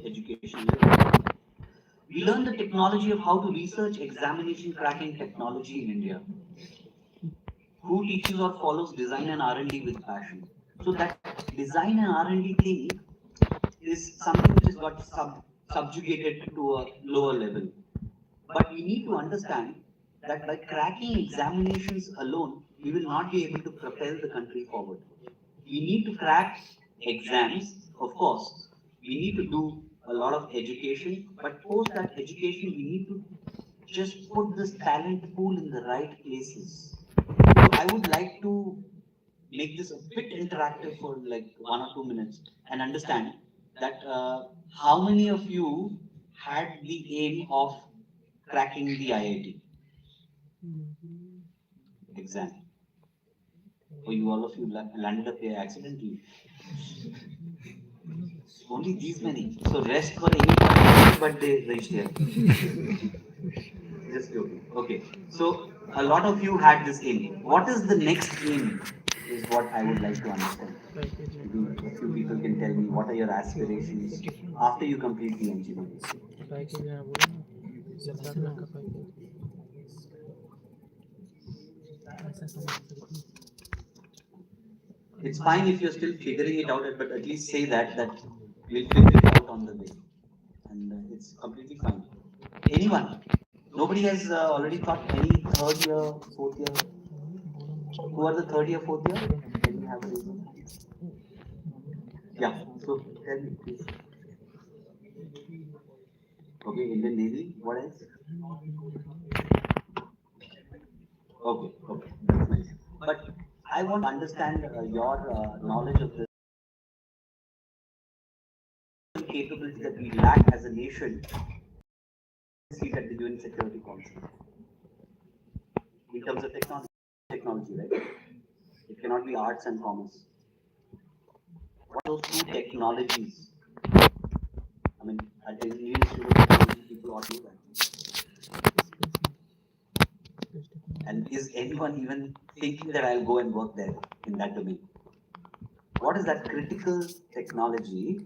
education level. We learn the technology of how to research examination cracking technology in India. Who teaches or follows design and R&D with passion? So that design and R&D thing is something which has got subjugated to a lower level. But we need to understand that by cracking examinations alone, we will not be able to propel the country forward. We need to crack exams, of course. We need to do a lot of education, but post that education, we need to just put this talent pool in the right places. So I would like to make this a bit interactive for like 1 or 2 minutes and understand that how many of you had the aim of cracking the IIT exam? Or you all of you landed up here accidentally? Only these many. So rest were any but they reached here. Just joking. Okay. So a lot of you had this aim. What is the next aim? Is what I would like to understand. Maybe a few people can tell me what are your aspirations after you complete the engineering. It's fine if you're still figuring it out, but at least say that we'll figure it out on the way, and it's completely fine. Anyone? Nobody has already thought any third year, fourth year. Who are the third year, fourth year? Can we have a reason? Yeah. So tell me, please. Okay, Indian Navy. What else? Okay, that's nice. But I want to understand your knowledge of this capability that we lack as a nation. Seat at the UN Security Council in terms of technology, right? It cannot be arts and commerce. What are those two technologies? I mean, at the Indian Institute of Technology, people ought to do that. And is anyone even thinking that I'll go and work there in that domain? What is that critical technology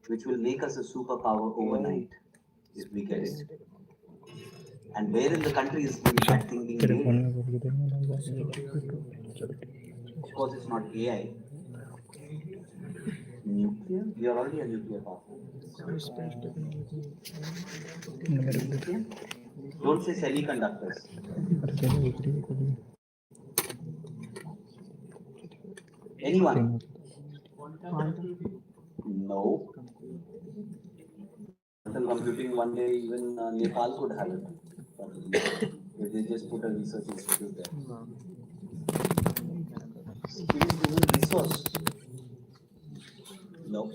which will make us a superpower overnight if we get it? And where in the country is that thing being made? Of course, it's not AI. Nuclear? We are already a nuclear power. Don't say semiconductors. Anyone? No. Quantum computing, one day even Nepal could have it. If they just put a research institute there. Skilled human resource. No.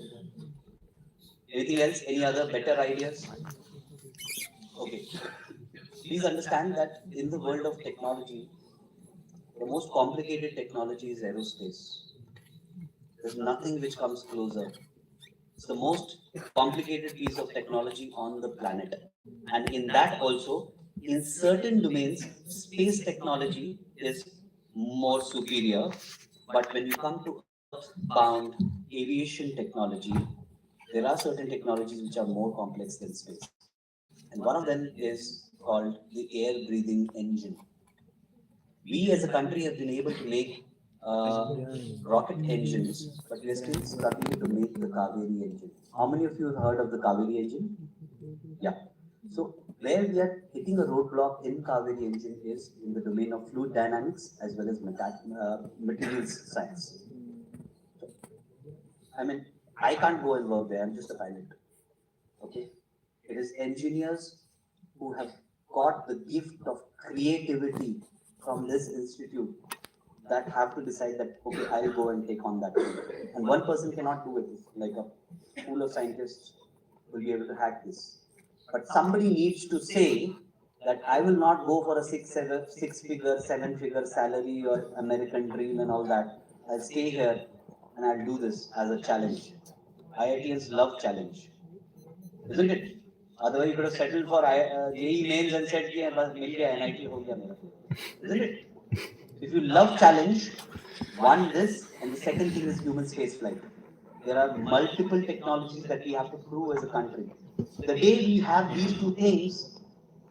Anything else? Any other better ideas? Okay. Please understand that in the world of technology, the most complicated technology is aerospace. There's nothing which comes closer. It's the most complicated piece of technology on the planet. And in that also, in certain domains, space technology is more superior. But when you come to earthbound aviation technology, there are certain technologies which are more complex than space. And one of them is called the air-breathing engine. We as a country have been able to make rocket engines, but we are still struggling to make the Kaveri engine. How many of you have heard of the Kaveri engine? Yeah. So where we are hitting a roadblock in Kaveri engine is in the domain of fluid dynamics as well as materials science. So, I mean, I can't go and work there. I'm just a pilot. Okay. It is engineers who have got the gift of creativity from this institute that have to decide that, okay, I'll go and take on that. And one person cannot do it. Like a pool of scientists will be able to hack this. But somebody needs to say that I will not go for a six-figure, seven-figure salary or American dream and all that. I'll stay here and I'll do this as a challenge. IITians love challenge, isn't it? Otherwise, you could have settled for JEE mains and said, "Yeah, bas mil gaya, NIT ho gaya mera." Isn't it? If you love challenge, one this, and the second thing is human space flight. There are multiple technologies that we have to prove as a country. The day we have these two things,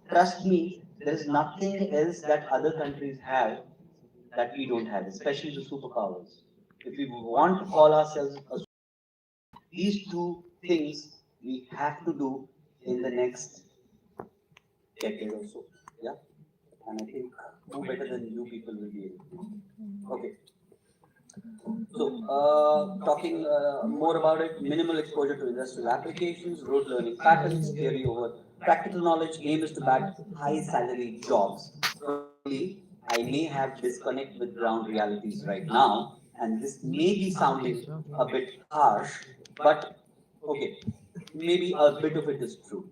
trust me, there is nothing else that other countries have that we don't have, especially the superpowers. If we want to call ourselves a, these two things we have to do in the next decade or so. Yeah, and I think who better than you people will be able to. Okay. So, talking more about it, minimal exposure to industrial applications, rote learning patterns, theory over practical knowledge, aim is to bag high salary jobs. Probably, I may have disconnect with ground realities right now, and this may be sounding a bit harsh, but okay, maybe a bit of it is true.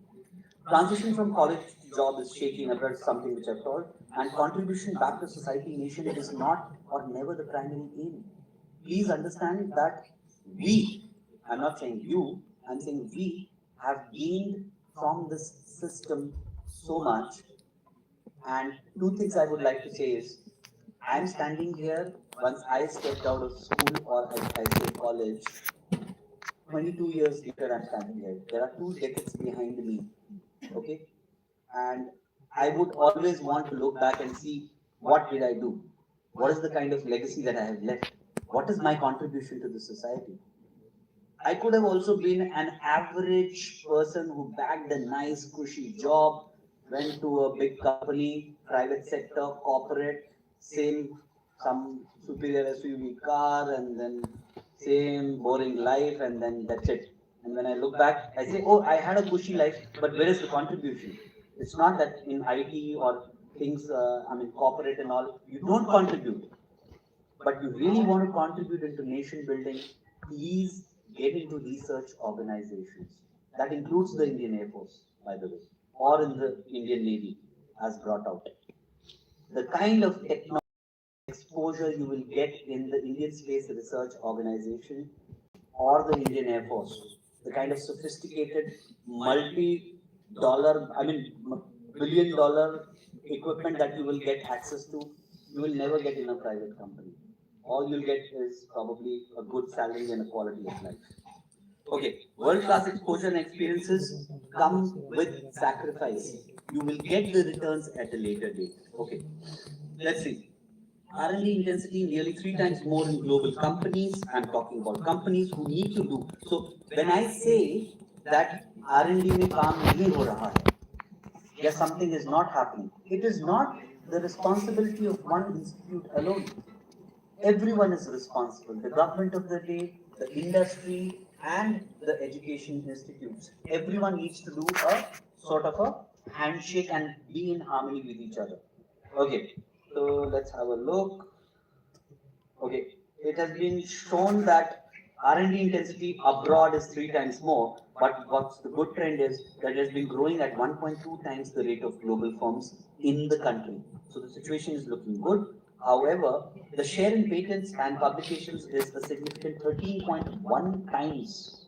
Transition from college to job is shaky, and that's something which I've told, and contribution back to society nation is not or never the primary aim. Please understand that we, I'm not saying you, I'm saying we have gained from this system so much. And two things I would like to say is, I'm standing here once I stepped out of school or I say college, 22 years later I'm standing here. There are 2 decades behind me, okay? And I would always want to look back and see what did I do? What is the kind of legacy that I have left? What is my contribution to the society? I could have also been an average person who bagged a nice, cushy job, went to a big company, private sector, corporate, same, some superior SUV car, and then same boring life, and then that's it. And when I look back, I say, oh, I had a cushy life, but where is the contribution? It's not that in IT or things, corporate and all, you don't contribute, but you really want to contribute into nation building, please get into research organizations. That includes the Indian Air Force, by the way, or in the Indian Navy, as brought out. The kind of technology exposure you will get in the Indian Space Research Organization or the Indian Air Force, the kind of sophisticated multi-dollar, billion-dollar equipment that you will get access to, you will never get in a private company. All you'll get is probably a good salary and a quality of life. Okay, world-class exposure and experiences come with sacrifice. You will get the returns at a later date. Okay, let's see. R&D intensity nearly 3 times more in global companies. I'm talking about companies who need to do. So when I say that R&D में काम नहीं हो रहा है, या something is not happening, it is not the responsibility of one institute alone. Everyone is responsible. The government of the day, the industry, and the education institutes. Everyone needs to do a sort of a handshake and be in harmony with each other. Okay, so let's have a look. Okay, it has been shown that R&D intensity abroad is 3 times more, but what's the good trend is that it has been growing at 1.2 times the rate of global firms in the country. So the situation is looking good. However, the share in patents and publications is a significant 13.1 times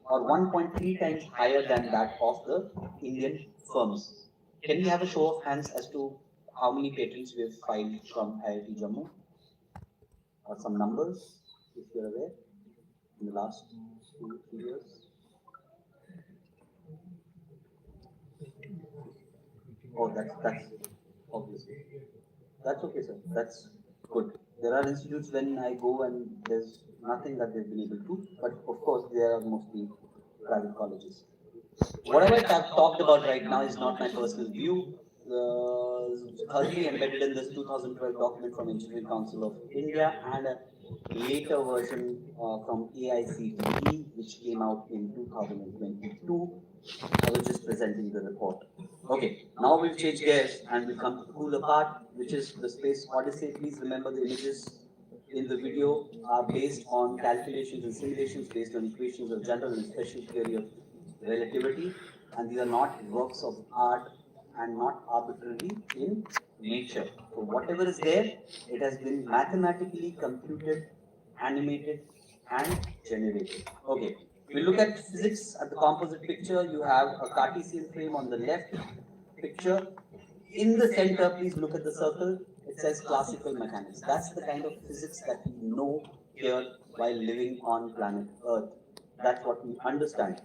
or 1.3 times higher than that of the Indian firms. Can we have a show of hands as to how many patents we have filed from IIT Jammu? Or some numbers, if you're aware, in the last 2-3 years? Oh, that's obviously. That's okay, sir. That's good. There are institutes when I go and there's nothing that they've been able to, but of course they are mostly private colleges. Whatever I've talked about right now is not my personal view. Thoroughly embedded in this 2012 document from Engineering Council of India and a later version from AICTE, which came out in 2022. I was just presenting the report. Okay, now we'll change gears and we'll come to the cooler part, which is the Space Odyssey. Please remember the images in the video are based on calculations and simulations based on equations of general and special theory of relativity, and these are not works of art and not arbitrary in nature. So whatever is there, it has been mathematically computed, animated, and generated. Okay, we look at physics at the composite picture. You have a Cartesian frame on the left picture. In the center, please look at the circle. It says classical mechanics. That's the kind of physics that we know here while living on planet Earth. That's what we understand.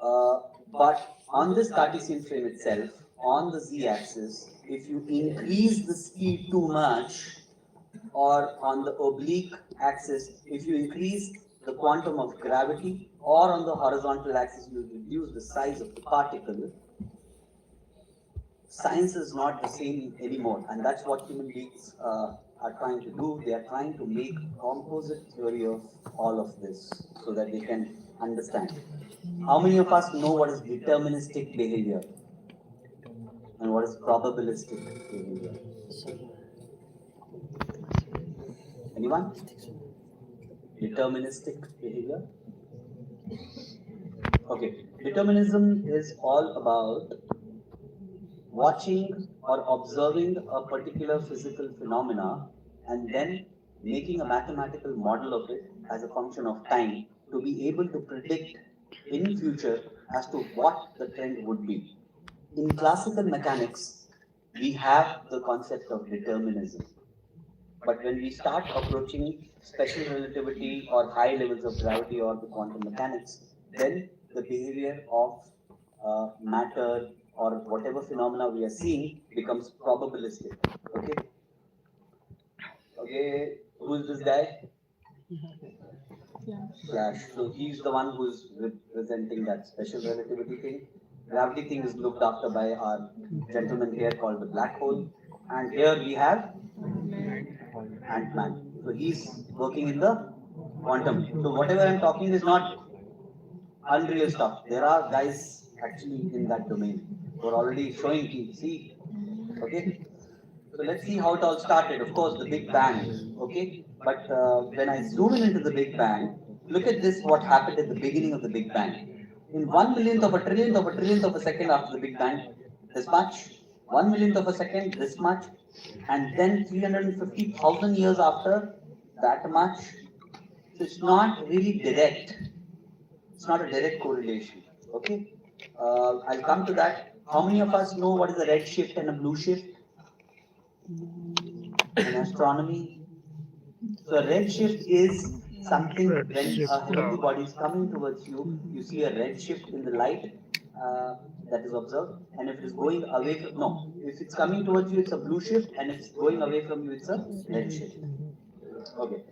Uh, but on this Cartesian frame itself, on the z-axis, if you increase the speed too much, or on the oblique axis, if you increase the quantum of gravity, or on the horizontal axis, you reduce the size of the particle, science is not the same anymore. And that's what human beings are trying to do. They are trying to make composite theory of all of this so that they can understand. How many of us know what is deterministic behavior and what is probabilistic behavior? Anyone? Deterministic behavior? Okay. Determinism is all about watching or observing a particular physical phenomena and then making a mathematical model of it as a function of time to be able to predict in future as to what the trend would be. In classical mechanics, we have the concept of determinism. But when we start approaching special relativity or high levels of gravity or the quantum mechanics, then the behavior of matter or whatever phenomena we are seeing becomes probabilistic. Okay? Okay, who is this guy? Flash. So he's the one who's representing that special relativity thing. Gravity thing is looked after by our gentleman here called the black hole. And here we have Ant-Man. So he's working in the quantum. So whatever I'm talking is not unreal stuff. There are guys actually in that domain who are already showing you. See, okay. So let's see how it all started. Of course, the Big Bang. Okay, but when I zoom in into the Big Bang, look at this. What happened at the beginning of the Big Bang? In 1 millionth of a trillionth of a trillionth of a second after the Big Bang, this much. 1 millionth of a second, this much, and then 350,000 years after, that much. So it's not really direct. It's not a direct correlation. Okay. I'll come to that. How many of us know what is a red shift and a blue shift in astronomy? So a red shift is something when a heavenly body is coming towards you, you see a red shift in the light uh, that is observed. And if it is going away from, no, if it's coming towards you, it's a blue shift. And if it's going away from you, it's a red shift. Okay.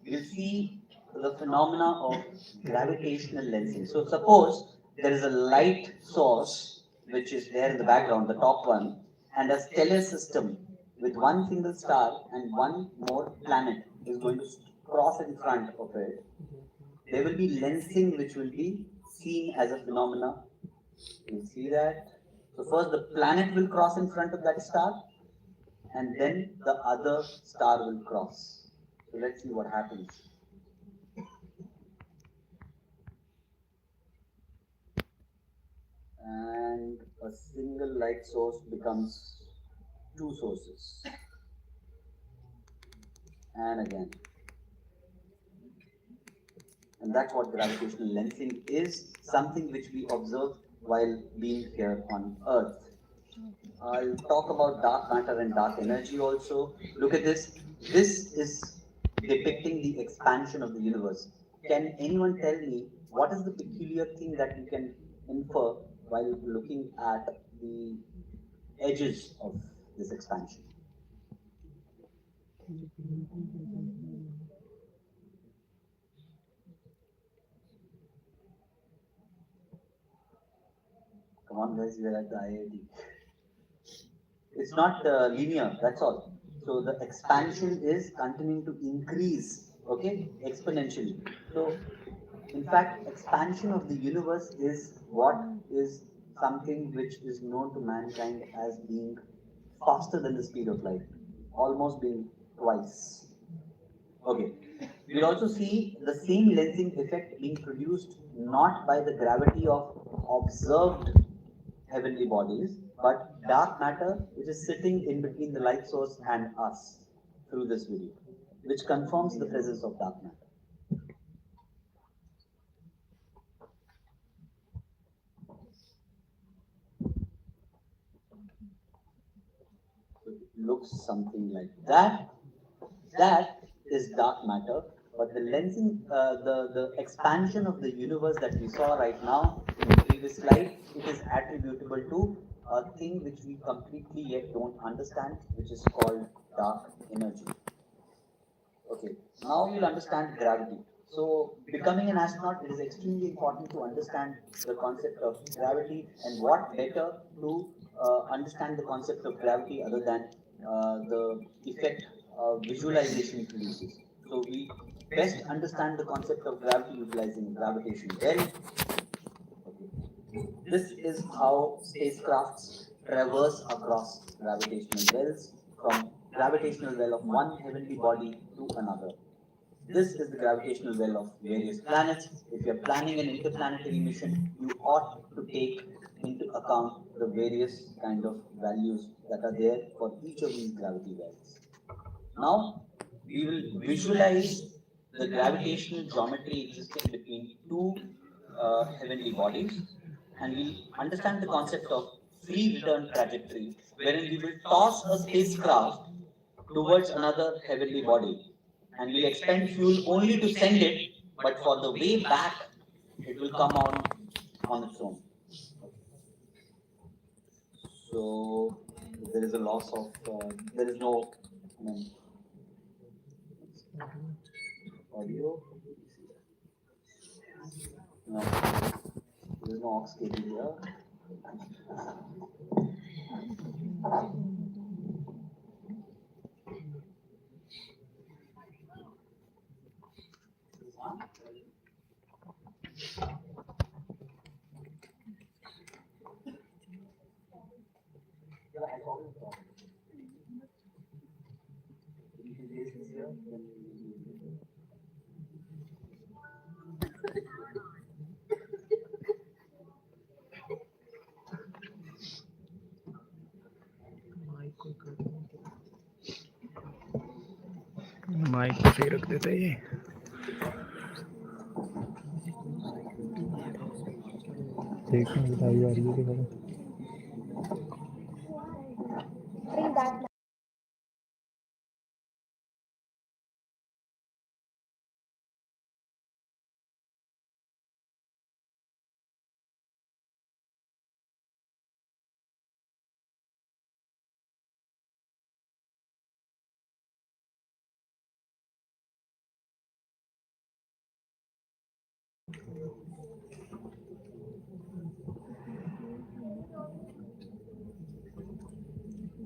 We'll see the phenomena of gravitational lensing. So suppose there is a light source which is there in the background, the top one, and a stellar system with one single star and one more planet is going to cross in front of it. There will be lensing which will be seen as a phenomena. You see that? So first the planet will cross in front of that star, and then the other star will cross. So let's see what happens. And a single light source becomes two sources. And again. And that's what gravitational lensing is, something which we observe while being here on Earth. I'll talk about dark matter and dark energy also. Look at this. This is depicting the expansion of the universe. Can anyone tell me what is the peculiar thing that you can infer while looking at the edges of this expansion? Come on, guys, we are at the IIT. It's not linear, that's all. So the expansion is continuing to increase, okay, exponentially. So, in fact, expansion of the universe is what is something which is known to mankind as being faster than the speed of light, almost being twice. Okay. We'll also see the same lensing effect being produced not by the gravity of observed heavenly bodies, but dark matter which is sitting in between the light source and us through this video, which confirms the presence of dark matter. So it looks something like that. That is dark matter, But the lensing, the expansion of the universe that we saw right now in the previous slide, it is attributable to a thing which we completely yet don't understand, which is called dark energy. Okay, now you'll understand gravity. So, becoming an astronaut, it is extremely important to understand the concept of gravity, and what better to understand the concept of gravity other than the effect visualization produces. So, we best understand the concept of gravity utilizing a gravitational well. Okay. This is how spacecrafts traverse across gravitational wells from gravitational well of one heavenly body to another. This is the gravitational well of various planets. If you're planning an interplanetary mission, you ought to take into account the various kind of values that are there for each of these gravity wells. Now, we will visualize the gravitational geometry existing between two heavenly bodies, and we'll understand the concept of free return trajectory, wherein we will toss a spacecraft towards another heavenly body, and we'll expend fuel only to send it, but for the way back, it will come on its own. So there is a loss of, there is no, I mean, audio. No, there is no aux cable here. Mic को सही रख देते ये देखने की आ रही है कि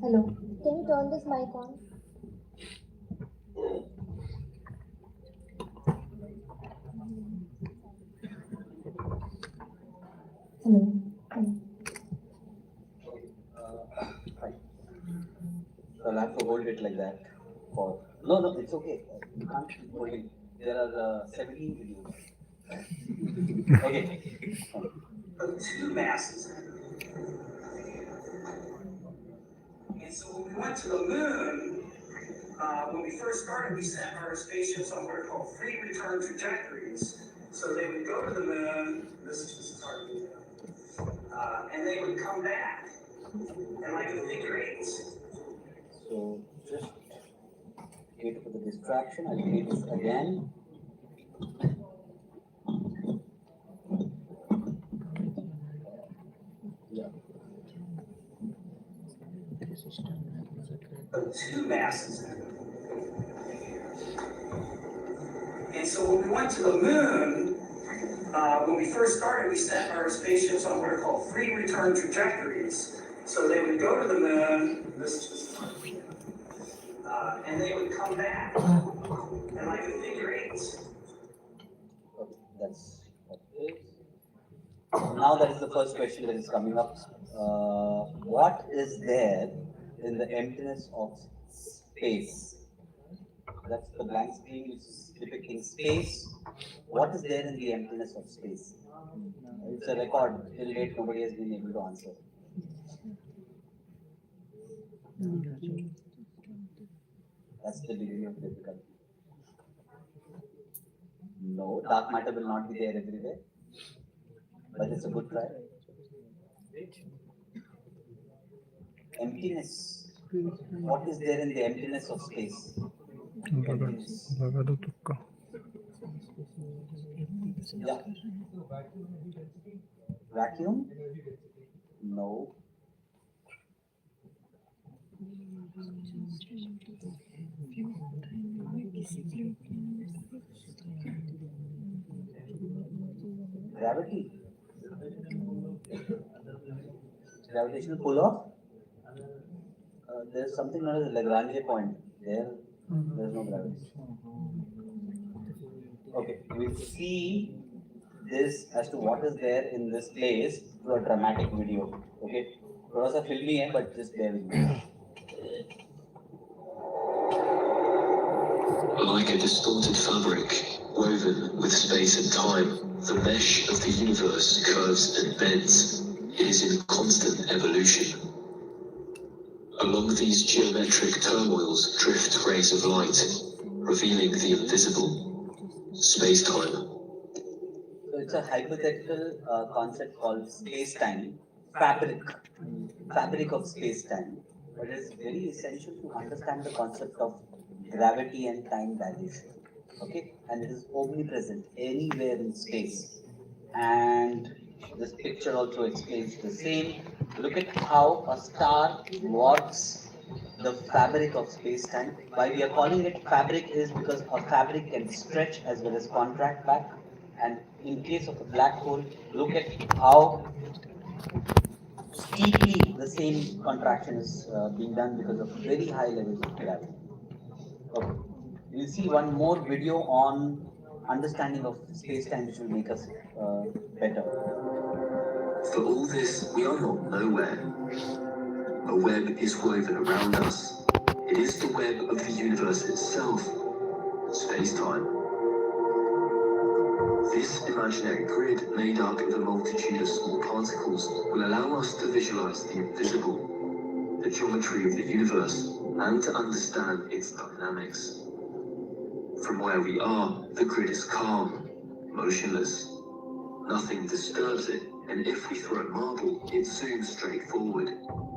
Hello, can you turn this mic on? Hello. Fine. So I'll have to hold it like that for. No, it's okay. You can't keep holding. There are 17 videos. Okay. Two masses. And so when we went to the moon, when we first started, we sent our spaceships on what are called free return trajectories. So they would go to the moon, this is hard to do, and they would come back in like a figure eight. So just wait for the distraction. I'll read this again. Yeah. Two masses. And so when we went to the moon, when we first started, we sent our spaceships on what are called free return trajectories. So they would go to the moon, this is and they would come back in like a figure eight. Okay, that's what it is. Now that is the first question that is coming up. What is there in the emptiness of space? That's the blank screen which is depicting space. What is there in the emptiness of space? It's a record. Till date, nobody has been able to answer. That's the degree of difficulty. No, dark matter will not be there everywhere. But it's a good try. Emptiness. What is there in the emptiness of space? Emptiness. लगा दो तुक्का Yeah. Vacuum? No. Gravity? Gravitational pull-off? There's something known as Lagrange point. There's no gravity. Okay, we'll see this as to what is there in this place through a dramatic video. Okay, थोड़ा सा filmy है, but just bear with me. Like a distorted fabric, woven with space and time, the mesh of the universe curves and bends. It is in constant evolution. Along these geometric turmoils drift rays of light, revealing the invisible, space-time. So it's a hypothetical concept called space-time, fabric of space-time. But it's very essential to understand the concept of gravity and time dilation. Okay, and it is omnipresent anywhere in space. And this picture also explains the same. Look at how a star walks the fabric of space-time. Why we are calling it fabric is because a fabric can stretch as well as contract back. And in case of a black hole, look at how steeply the same contraction is being done because of very high levels of gravity. Okay. We'll see one more video on understanding of space-time which will make us better. For all this, we are not nowhere. A web is woven around us. It is the web of the universe itself, space-time. This imaginary grid, made up of a multitude of small particles, will allow us to visualize the invisible, the geometry of the universe, and to understand its dynamics. From where we are, the grid is calm, motionless. Nothing disturbs it, and if we throw a marble, it zooms straight forward,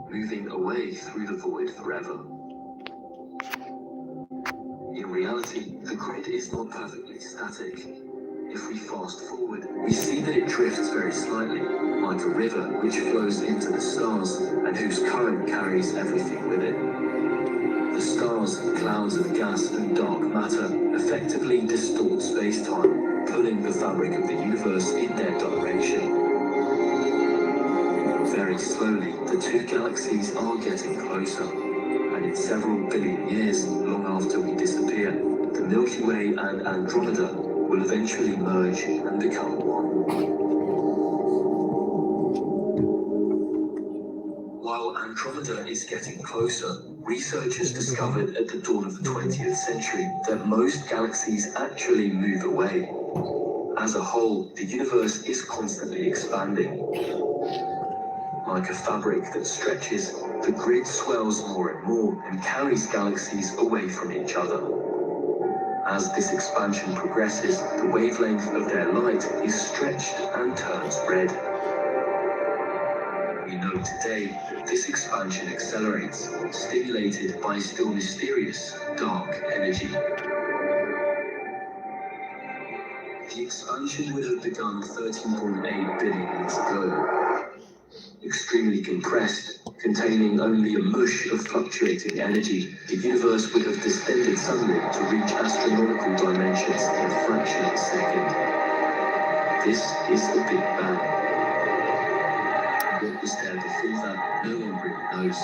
moving away through the void forever. In reality, the grid is not perfectly static. If we fast forward, we see that it drifts very slightly, like a river which flows into the stars and whose current carries everything with it. The stars, clouds of gas and dark matter, effectively distort space-time, pulling the fabric of the universe in their direction. Very slowly, the two galaxies are getting closer, and in several billion years, long after we disappear, the Milky Way and Andromeda will eventually merge and become one. While Andromeda is getting closer, researchers discovered at the dawn of the 20th century that most galaxies actually move away. As a whole, the universe is constantly expanding. Like a fabric that stretches, the grid swells more and more and carries galaxies away from each other. As this expansion progresses, the wavelength of their light is stretched and turns red. We know today that this expansion accelerates, stimulated by still mysterious, dark energy. The expansion would have begun 13.8 billion years ago. Extremely compressed, containing only a mush of fluctuating energy, the universe would have distended suddenly to reach astronomical dimensions in a fraction of a second. This is the Big Bang. What was there before that, no one really knows.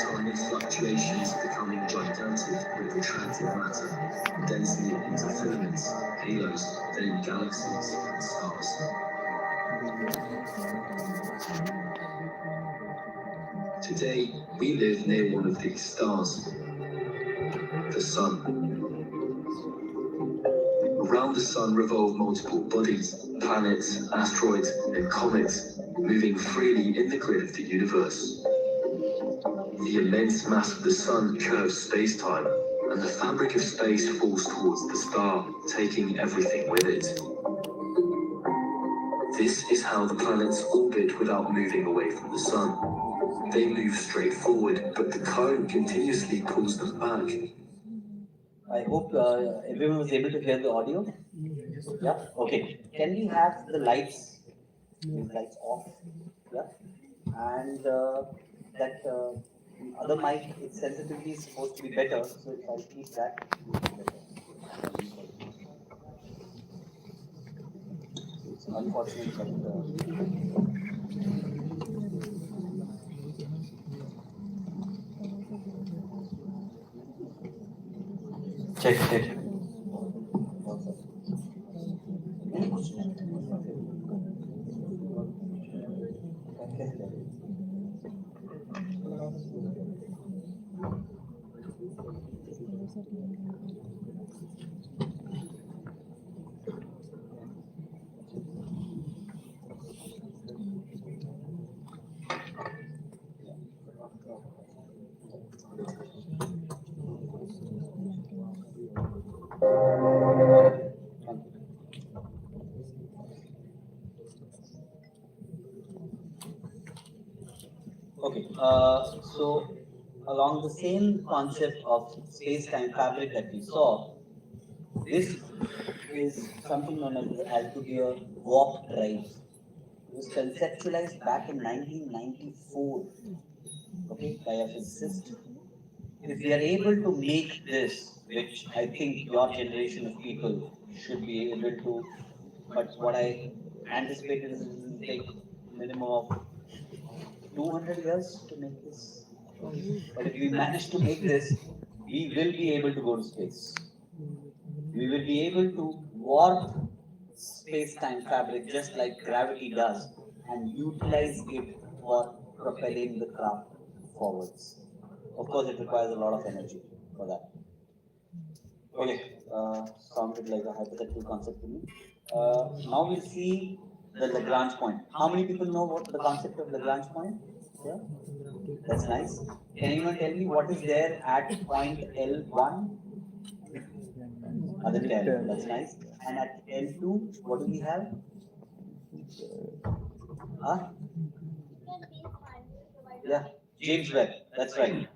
Tiny fluctuations becoming gigantic with attractive matter, condensing it into filaments, halos, then galaxies and stars. Today, we live near one of these stars, the Sun. Around the Sun revolve multiple bodies, planets, asteroids, and comets, moving freely in the grid of the universe. The immense mass of the Sun curves space-time, and the fabric of space falls towards the star, taking everything with it. This is how the planets orbit without moving away from the Sun. They move straight forward, but the current continuously pulls them back. I hope everyone was able to hear the audio. Yeah. Okay. Can we have the lights? These lights off. Yeah. And that other mic, its sensitivity is supposed to be better. So if I keep that, it will be better. It's unfortunate, but check, check. Any question? Okay. Okay, so along the same concept of space-time fabric that we saw, this is something known as the Alcubierre warp drive. It was conceptualized back in 1994, okay, by a physicist. If we are able to make this, which I think your generation of people should be able to, but what I anticipated is it will take minimum of 200 years to make this. But if we manage to make this, we will be able to go to space. We will be able to warp space-time fabric just like gravity does and utilize it for propelling the craft forwards. Of course, it requires a lot of energy for that. Okay, sounded like a hypothetical concept to me. Now we'll see the Lagrange point. How many people know what the concept of Lagrange point? Yeah, that's nice. Can anyone tell me what is there at point L1? Other 10, that's nice. And at L2, what do we have? Huh? Yeah, James Webb, that's right.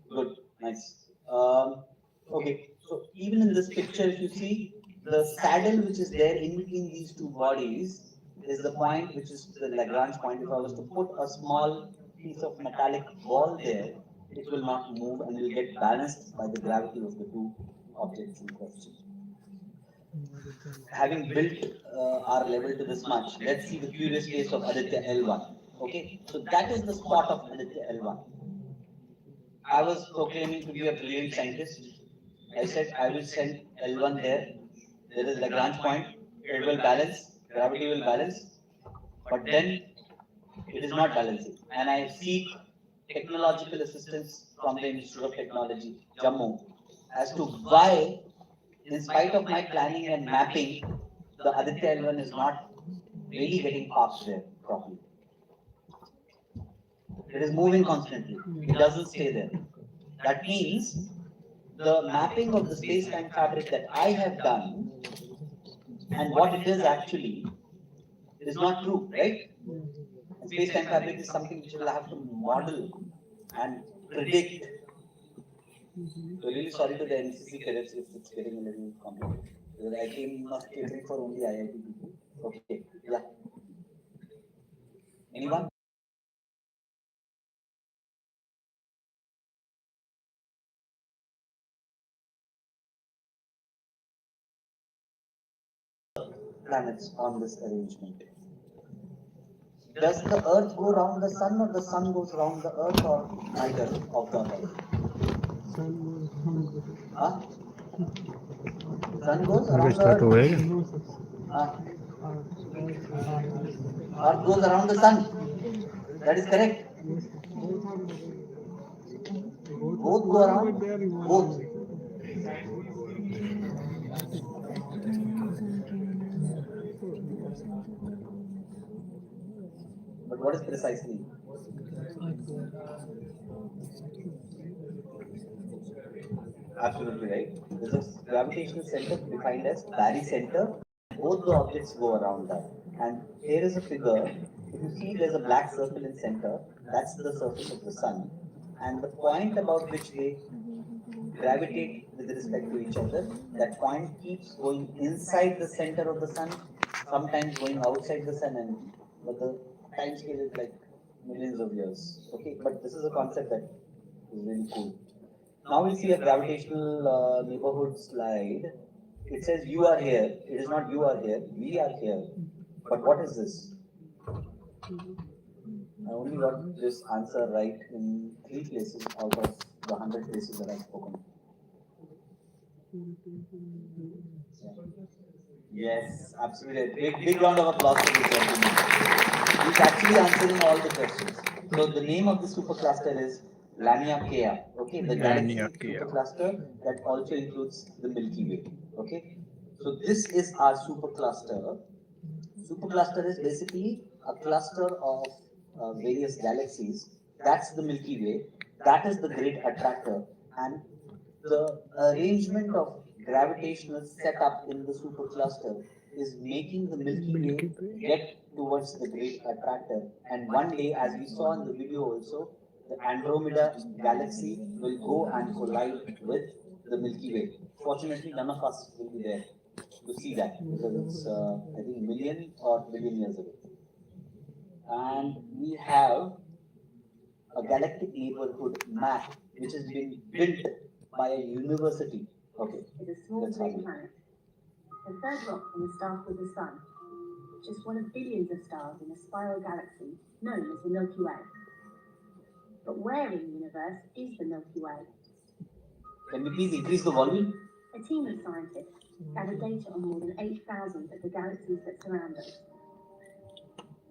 Good, nice. Okay, so even in this picture, if you see, the saddle which is there in between these two bodies is the point which is the Lagrange point. If I was to put a small piece of metallic ball there, it will not move and will get balanced by the gravity of the two objects in question. Having built our level to this much, let's see the curious case of Aditya L1. Okay, so that is the spot of Aditya L1. I was proclaiming to be a brilliant scientist. I said I will send L1 there. There is Lagrange point. It will balance. Gravity will balance. But then it is not balancing. And I seek technological assistance from the Institute of Technology, Jammu, as to why, in spite of my planning and mapping, the Aditya L1 is not really getting parked there properly. It is moving constantly. It doesn't stay there. That means the mapping of the space-time fabric that I have done and what it is actually is not true, right? And space-time fabric is something which will have to model and predict. So really sorry to the NCC cadets if it's getting a little complicated. Because I came not catering for only IIT people. Okay, yeah. Anyone? Planets on this arrangement. Does the Earth go round the Sun or the Sun goes round the Earth or neither of the above? Huh? Sun goes around the start हो Earth. गया Huh? Earth goes around the Sun. That is correct. Both go around. Both. But what is precisely? Absolutely right. There's a gravitational center defined as barycenter. Both the objects go around that. And here is a figure. If you see there's a black circle in center, that's the surface of the Sun. And the point about which they gravitate, the with respect to each other. That point keeps going inside the center of the sun, sometimes going outside the sun, and but the time scale is like millions of years. Okay, but this is a concept that is really cool. Now we see a gravitational neighborhood slide. It says you are here. It is not you are here. We are here. But what is this? I only got this answer right in 3 places out of the 100 places that I've spoken. Yes, absolutely. Big round of applause for this gentleman. He's actually answering all the questions. So the name of the supercluster is Laniakea. Okay, the galaxy Laniakea. supercluster that also includes the Milky Way. Okay, so this is our supercluster. Supercluster is basically a cluster of various galaxies. That's the Milky Way. That is the great attractor, and the arrangement of gravitational setup in the supercluster is making the Milky Way get towards the great attractor. And one day, as we saw in the video also, the Andromeda galaxy will go and collide with the Milky Way. Fortunately, none of us will be there to see that because it's, I think, million or billion years away. And we have a galactic neighborhood map which has been built by a university. Okay, is a small let's have blue it. planet. The third rock from the star called the Sun, just one of billions of stars in a spiral galaxy known as the Milky Way. But where in the universe is the Milky Way? Can we please increase the volume? A team of scientists gathered data on more than 8,000 of the galaxies that surround us.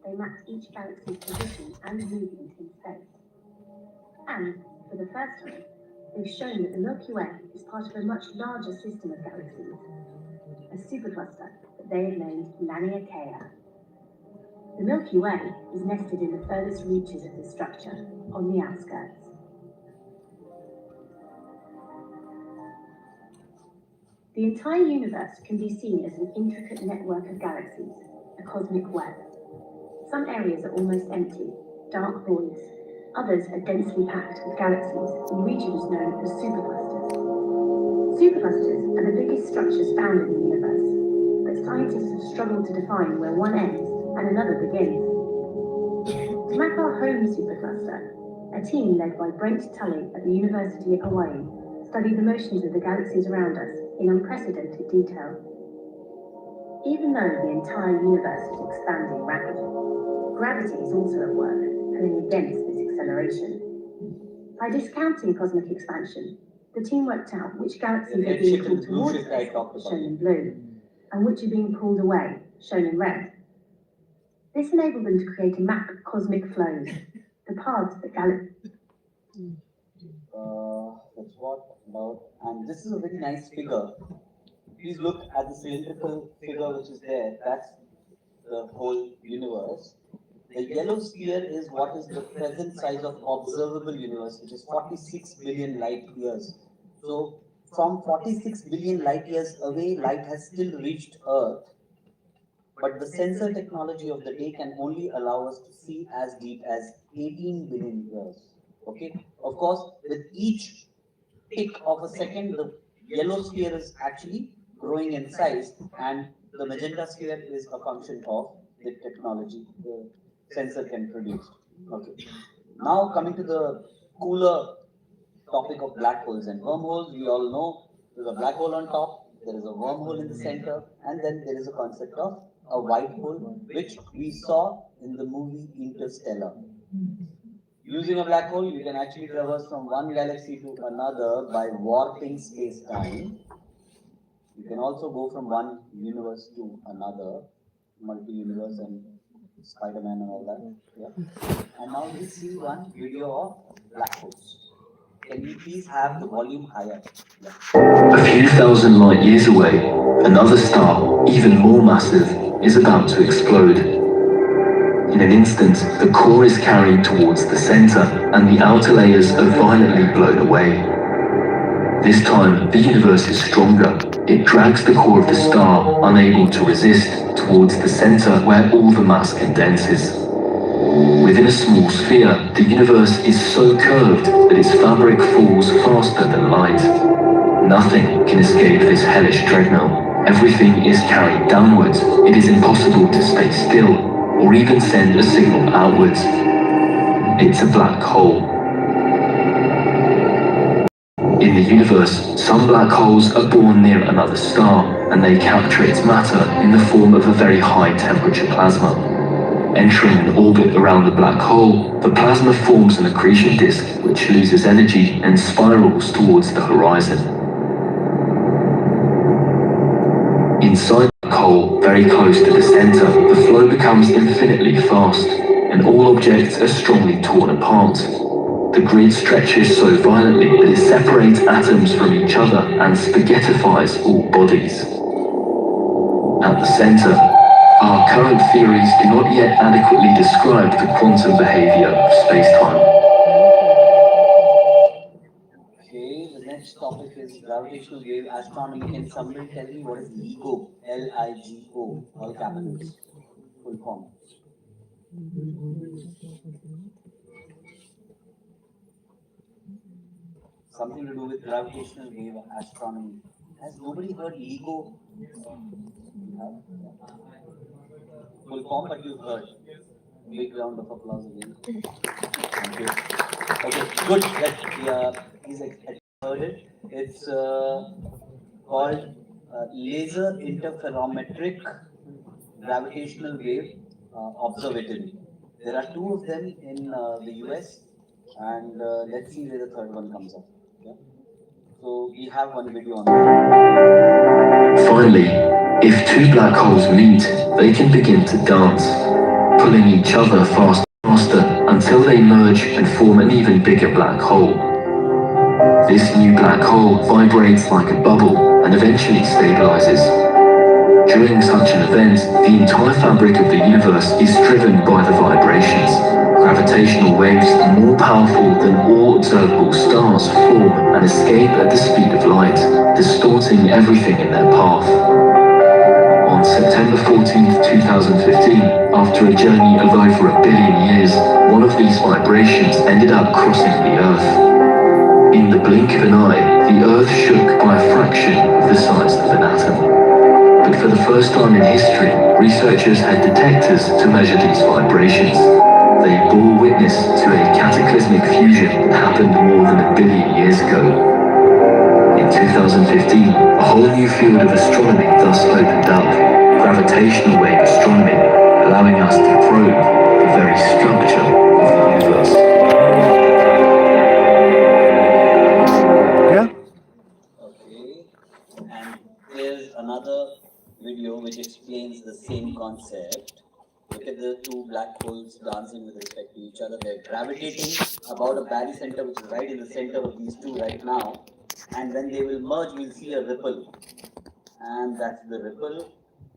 They mapped each galaxy's position and movement in space. And, for the first time, they've shown that the Milky Way is part of a much larger system of galaxies, a supercluster that they have named Laniakea. The Milky Way is nested in the furthest reaches of the structure, on the outskirts. The entire universe can be seen as an intricate network of galaxies, a cosmic web. Some areas are almost empty, dark voids. Others are densely packed with galaxies in regions known as superclusters. Superclusters are the biggest structures found in the universe, but scientists have struggled to define where one ends and another begins. To map our home supercluster, a team led by Brent Tully at the University of Hawaii studied the motions of the galaxies around us in unprecedented detail. Even though the entire universe is expanding rapidly, gravity is also at work, pulling against this acceleration. By discounting cosmic expansion, the team worked out which galaxies are being pulled towards us, shown in blue, and which are being pulled away, shown in red. This enabled them to create a map of cosmic flows, the paths that galaxies. That's what about, and this is a very nice figure. Please look at the cylindrical figure which is there. That's the whole universe. The yellow sphere is what is the present size of observable universe, which is 46 billion light years. So from 46 billion light years away, light has still reached Earth, but the sensor technology of the day can only allow us to see as deep as 18 billion years. Okay, of course, with each tick of a second, the yellow sphere is actually growing in size, and the magenta sphere is a function of the technology the sensor can produce. Okay. Now coming to the cooler topic of black holes and wormholes, we all know there's a black hole on top, there is a wormhole in the center, and then there is a concept of a white hole, which we saw in the movie Interstellar. Using a black hole, you can actually traverse from one galaxy to another by warping space-time. You can also go from one universe to another, multi-universe and Spider-Man and all that. Yeah. And now we'll see one video of black holes. Can you please have the volume higher? Yeah. A few thousand light years away, another star, even more massive, is about to explode. In an instant, the core is carried towards the center, and the outer layers are violently blown away. This time, the universe is stronger. It drags the core of the star, unable to resist, towards the center where all the mass condenses. Within a small sphere, the universe is so curved that its fabric falls faster than light. Nothing can escape this hellish dreadnought. Everything is carried downwards. It is impossible to stay still or even send a signal outwards. It's a black hole. In the universe, some black holes are born near another star, and they capture its matter in the form of a very high-temperature plasma. Entering an orbit around the black hole, the plasma forms an accretion disk which loses energy and spirals towards the horizon. Inside the black hole, very close to the center, the flow becomes infinitely fast, and all objects are strongly torn apart. The grid stretches so violently that it separates atoms from each other and spaghettifies all bodies. At the center, our current theories do not yet adequately describe the quantum behavior of space-time. Okay, the next topic is gravitational wave astronomy. Can somebody tell me what is LIGO? L-I-G-O, all capitals, full form. Something to do with gravitational wave astronomy. Has nobody heard LIGO? Full form, but you've heard. Big round of applause again. Thank you. Okay, good. He's heard it. It's called laser interferometric gravitational wave observatory. There are two of them in the US, and let's see where the third one comes up. Yeah? So we have one video on that. Finally, if two black holes meet, they can begin to dance, pulling each other faster until they merge and form an even bigger black hole. This new black hole vibrates like a bubble and eventually stabilizes. During such an event, the entire fabric of the universe is driven by the vibrations. Gravitational waves more powerful than all observable stars form and escape at the speed of light, distorting everything in their path. On September 14, 2015, after a journey of over 1 billion years, one of these vibrations ended up crossing the Earth. In the blink of an eye, the Earth shook by a fraction of the size of an atom. But for the first time in history, researchers had detectors to measure these vibrations. They bore witness to a cataclysmic fusion that happened more than 1 billion years ago. In 2015, a whole new field of astronomy thus opened up, gravitational wave astronomy, allowing us to probe the very structure of the universe. क्या Okay, and here's another video which explains the same concept. Look at the two black holes dancing with respect to each other. They're gravitating about a barycenter which is right in the center of these two right now. And when they will merge, we'll see a ripple. And that's the ripple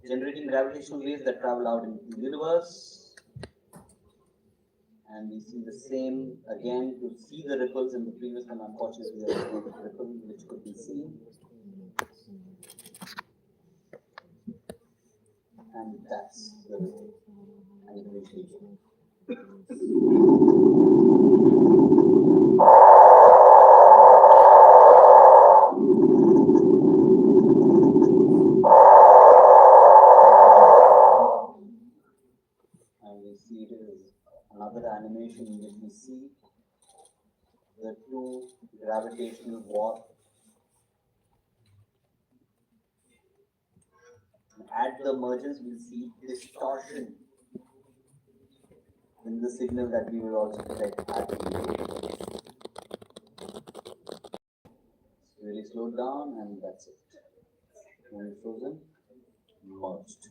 generating gravitational waves that travel out into the universe. And we see the same again to see the ripples in the previous one. Unfortunately, there was no ripple which could be seen. And that's the ripple. And gravitational. And we see it is another animation in which we see the two gravitational warp. At the mergence, we'll see distortion in the signal that we will also detect at the It's really slowed down, and that's it. When frozen, merged.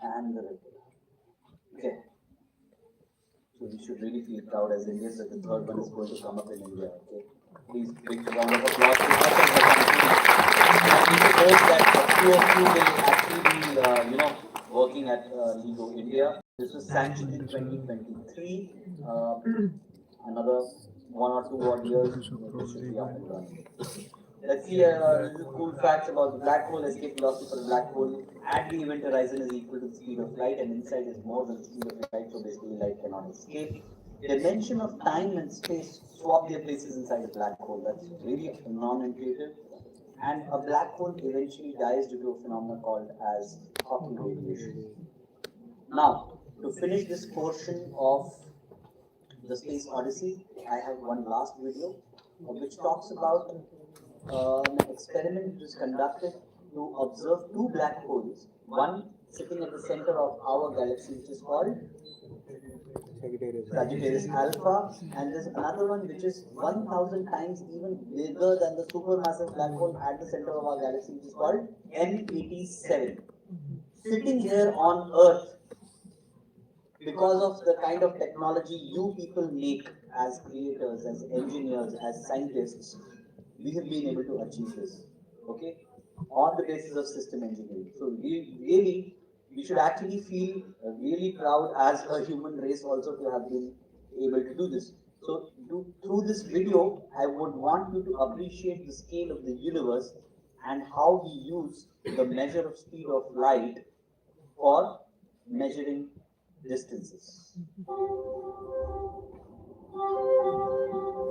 And the ripple. Okay. So we should really feel proud as Indians that the third one is going to come up in India. Okay. Please, big round of applause to us as a country. And we hope that a few of you will actually be, working at LIGO India. This was sanctioned in 2023. Another 1 or 2 odd years, this should be up and running. Let's see little cool facts about the black hole. Escape velocity for the black hole at the event horizon is equal to the speed of light, and inside is more than the speed of light, so basically light cannot escape. Dimension of time and space swap their places inside a black hole. That's really non-intuitive. And a black hole eventually dies due to a phenomenon called as Hawking radiation. Now, to finish this portion of the Space Odyssey, I have one last video which talks about an experiment which was conducted to observe two black holes, one sitting at the center of our galaxy, which is called Sagittarius Alpha, and there's another one which is 1,000 times even bigger than the supermassive black hole at the center of our galaxy, which is called M87. Sitting here on Earth, because of the kind of technology you people make as creators, as engineers, as scientists, we have been able to achieve this, okay, on the basis of system engineering. So we should actually feel really proud as a human race also to have been able to do this. So through this video, I would want you to appreciate the scale of the universe and how we use the measure of speed of light for measuring distances.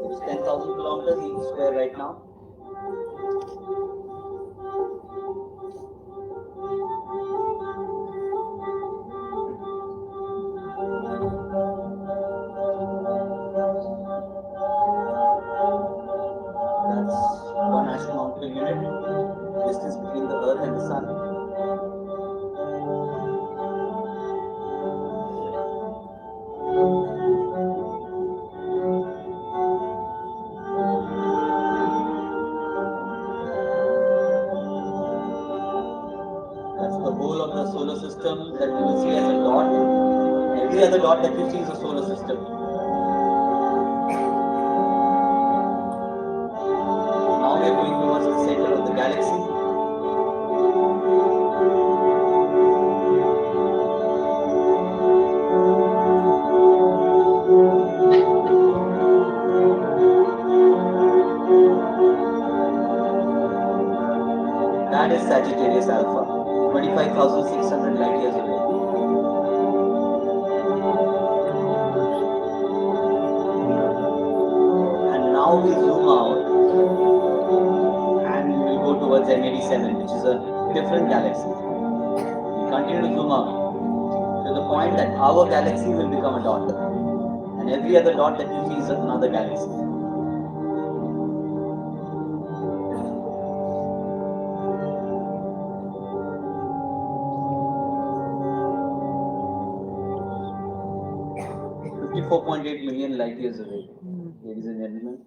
It's 10,000 kilometers each square right now. That's 1 astronomical unit, distance between the Earth and the Sun. That's the whole of the solar system that you will see as a dot. Every other dot that you see is a solar system. Now we are going towards the center of the galaxy. That is Sagittarius Alpha, 25,600 light years away. And now we zoom out and we will go towards M87, which is a different galaxy. We continue to zoom out to the point that our galaxy will become a dot, and every other dot that you see is another galaxy. .8 million light years away, ladies and gentlemen.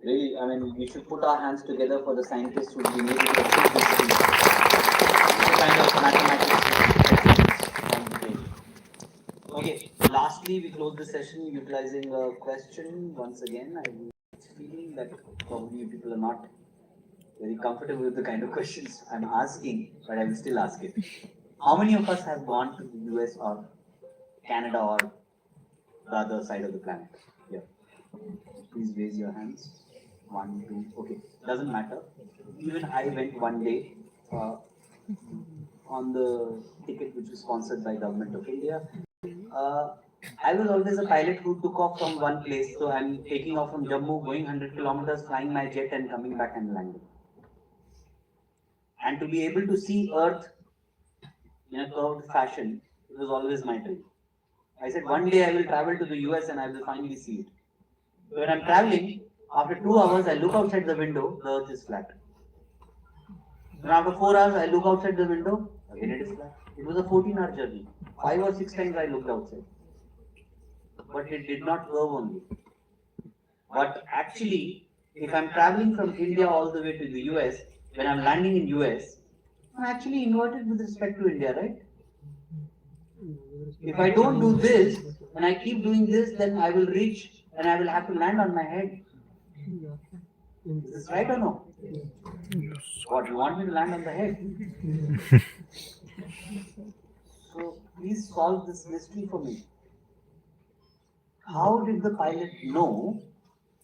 Really, I mean, we should put our hands together for the scientists who have been able to achieve this feat. It's a kind of mathematics. Okay, lastly, we close the session utilizing a question. Once again, I'm feeling that probably you people are not very comfortable with the kind of questions I'm asking, but I will still ask it. How many of us have gone to the US or Canada or the other side of the planet? Yeah. Please raise your hands. 1, 2, okay. Doesn't matter. Even I went one day on the ticket which was sponsored by Government of India. I was always a pilot who took off from one place, so I'm taking off from Jammu, going 100 kilometers, flying my jet and coming back and landing. And to be able to see Earth in a curved fashion, it was always my dream. I said one day I will travel to the US and I will finally see it. So when I'm traveling, after 2 hours I look outside the window, the Earth is flat. And after 4 hours I look outside the window, again it is flat. It was a 14-hour journey. 5 or 6 times I looked outside. But it did not curve only. But actually, if I'm traveling from India all the way to the US, when I'm landing in US, I'm actually inverted with respect to India, right? If I don't do this, and I keep doing this, then I will reach and I will have to land on my head. Is this right or no? What, you want me to land on the head? So please solve this mystery for me. How did the pilot know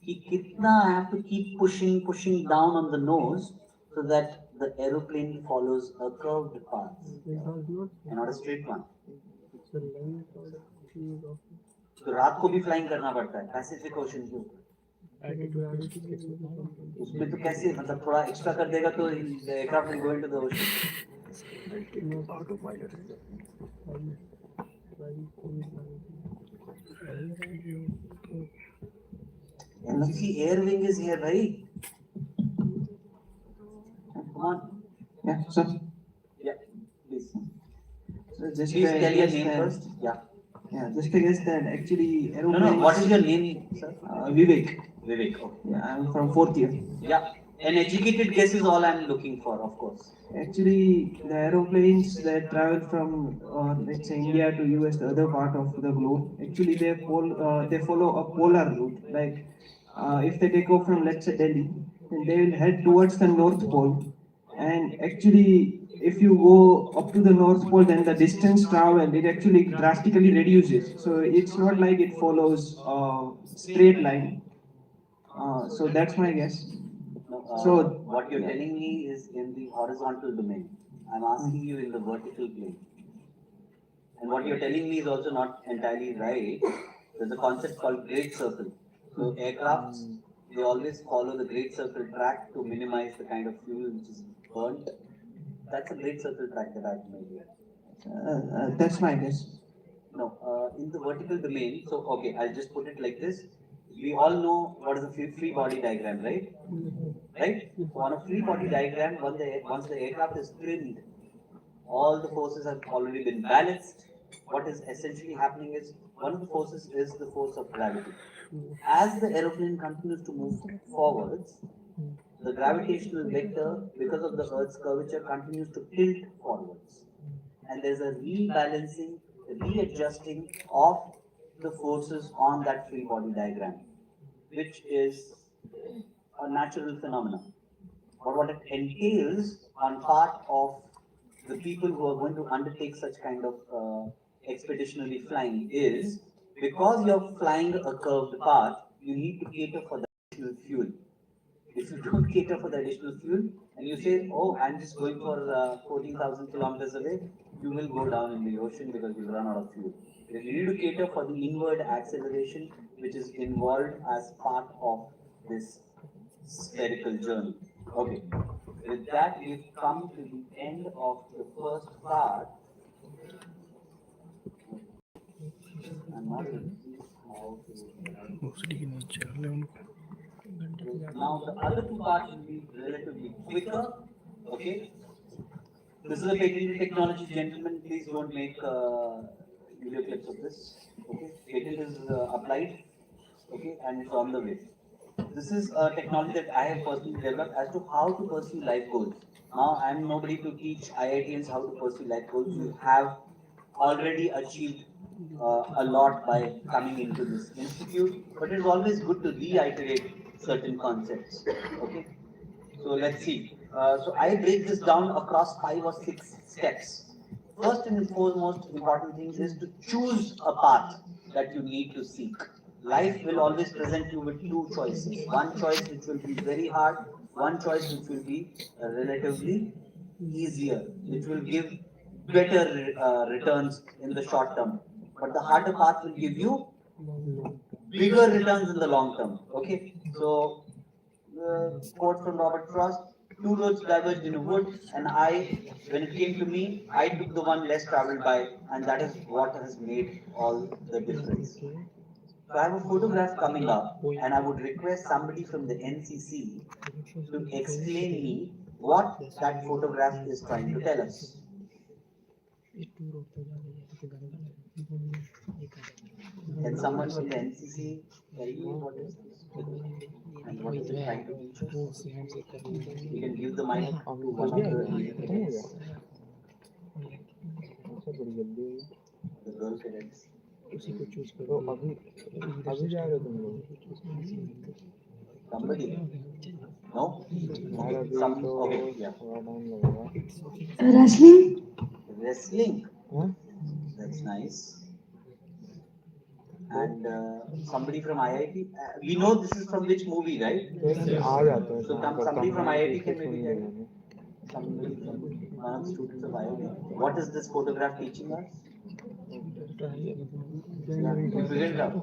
कि कितना I have to keep pushing down on the nose so that the aeroplane follows a curved path and not a straight one. तो रात को भी flying करना पड़ता है Pacific ocean के ऊपर. उसमें तो कैसे मतलब थोड़ा एक्स्ट्रा कर देगा तो aircraft will go into the ocean. NC Air Wing is here, bhai. Come on. Yeah, sir. Yeah, please. So just Please to tell your guess name that- first. Yeah. Yeah, just to guess that actually No, aeroplanes. what is your name, sir? Vivek. Vivek. Okay. Yeah, I'm from 4th year. Yeah. An educated guess is all I'm looking for, of course. Actually, the aeroplanes that travel from, let's say, India to US, the other part of the globe, actually they follow a polar route. Like, if they take off from, let's say, Delhi, then they will head towards the North Pole. And actually, if you go up to the North Pole, then the distance traveled, it actually drastically reduces. So it's not like it follows a straight line. So that's my guess. No, So, what you're yeah. telling me is in the horizontal domain. I'm asking you in the vertical plane. And what you're telling me is also not entirely right. There's a concept called great circle. So aircrafts, they always follow the great circle track to minimize the kind of fuel which is burnt. That's a great circle track that I've made here. That's my guess. No, in the vertical domain, so okay, I'll just put it like this. We all know what is a free body diagram, right? Right? So on a free body diagram, once the aircraft is trimmed, all the forces have already been balanced. What is essentially happening is one of the forces is the force of gravity. As the aeroplane continues to move forwards, the gravitational vector, because of the Earth's curvature, continues to tilt forwards. And there's a rebalancing, readjusting of the forces on that free body diagram, which is a natural phenomenon. But what it entails on part of the people who are going to undertake such kind of expeditionary flying is, because you're flying a curved path, you need to cater for the additional fuel. If you don't cater for the additional fuel and you say, oh, I'm just going for 14,000 kilometers away, you will go down in the ocean because you'll run out of fuel. If you need to cater for the inward acceleration, which is involved as part of this spherical journey. Okay, with that, we've come to the end of the first part. I'm not able to see how to. दूसरी के नीचे कर ले उनको. Now the other two parts will be relatively quicker. Okay. This is a patented technology, gentlemen. Please don't make video clips of this. Okay. Patent is applied. Okay, and it's on the way. This is a technology that I have personally developed as to how to pursue life goals. Now I am nobody to teach IITians how to pursue life goals. You have already achieved a lot by coming into this institute, but it is always good to reiterate certain concepts. Okay, so let's see. So I break this down across 5 or 6 steps. First and foremost important thing is to choose a path that you need to seek. Life will always present you with two choices. One choice which will be very hard, one choice which will be relatively easier, which will give better returns in the short term. But the harder path will give you bigger returns in the long term. Okay, so quote from Robert Frost: two roads diverged in a wood, and when it came to me, I took the one less traveled by, and that is what has made all the difference. So I have a photograph coming up, and I would request somebody from the NCC to explain me what that photograph is trying to tell us. Can someone from the NCC tell me what is this and what is it trying to teach us? You can give the mic to one of the cadets. The girl cadets. Somebody? No? Okay, yeah. Wrestling? Wrestling? That's nice. and somebody from IIT. We know this is from which movie, right? आ जाता है So somebody from IIT can maybe tell us. Somebody from one of the students of IIT. What is this photograph teaching us? Yeah, you figure it out.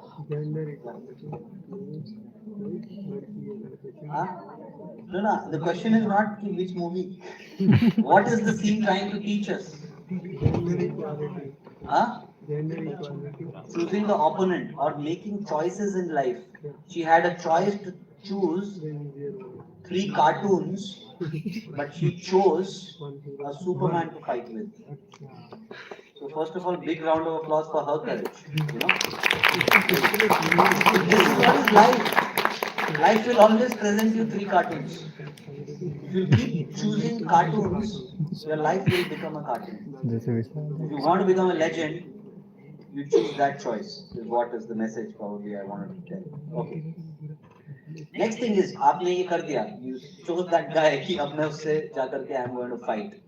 Huh? No, no. The question is not in which movie. What is the scene trying to teach us? Huh? Choosing the opponent or making choices in life. She had a choice to choose 3 cartoons, but she chose a Superman to fight with. So first of all, big round of applause for her courage. You know, this is what is life. Life will always present you 3 cartoons. If you keep choosing cartoons, your life will become a cartoon. If you want to become a legend, you choose that choice. Is what is the message probably I wanted to tell. Okay. Next thing is, आपने ये कर दिया. You chose that guy कि अब मैं उससे जा करके I'm going to fight.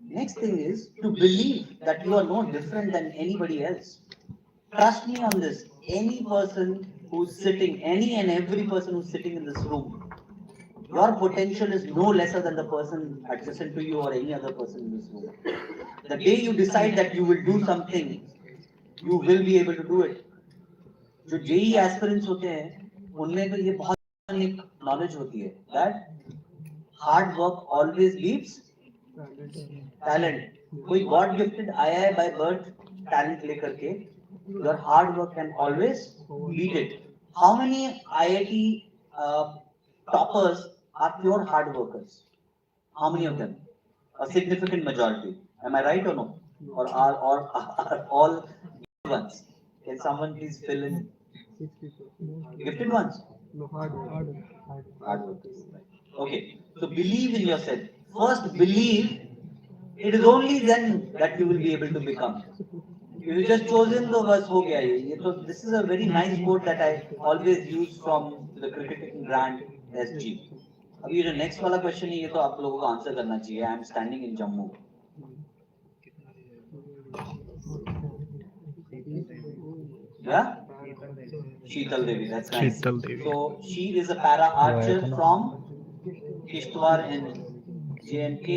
Next thing is to believe that you are no different than anybody else. Trust me on this. Any person who's sitting, any and every person who's sitting in this room, your potential is no lesser than the person adjacent to you or any other person in this room. The day you decide that you will do something, you will be able to do it. जो JEE aspirants होते हैं उनमें तो ये बहुत knowledge होती है that hard work always leaves talent. कोई गॉड गिफ्टेड आया है बाय बर्थ टैलेंट लेकर के, your hard work can always beat it. How many IIT toppers are pure hard workers? How many of them? A significant majority. Am I right or no? Or are all gifted ones? Can someone please fill in? Gifted ones? Hard workers. Okay. So believe in yourself. First believe. It is only then that you will be able to become. If you just chosen तो बस हो गया ये तो this is a very nice quote that I always use from the cricketing brand SG. अभी जो next वाला question है ये तो आप लोगों को आंसर करना चाहिए. I am standing in Jammu. Yeah? Sheetal Devi, that's nice. Sheetal Devi. So she is a para archer from Kishtwar in JNK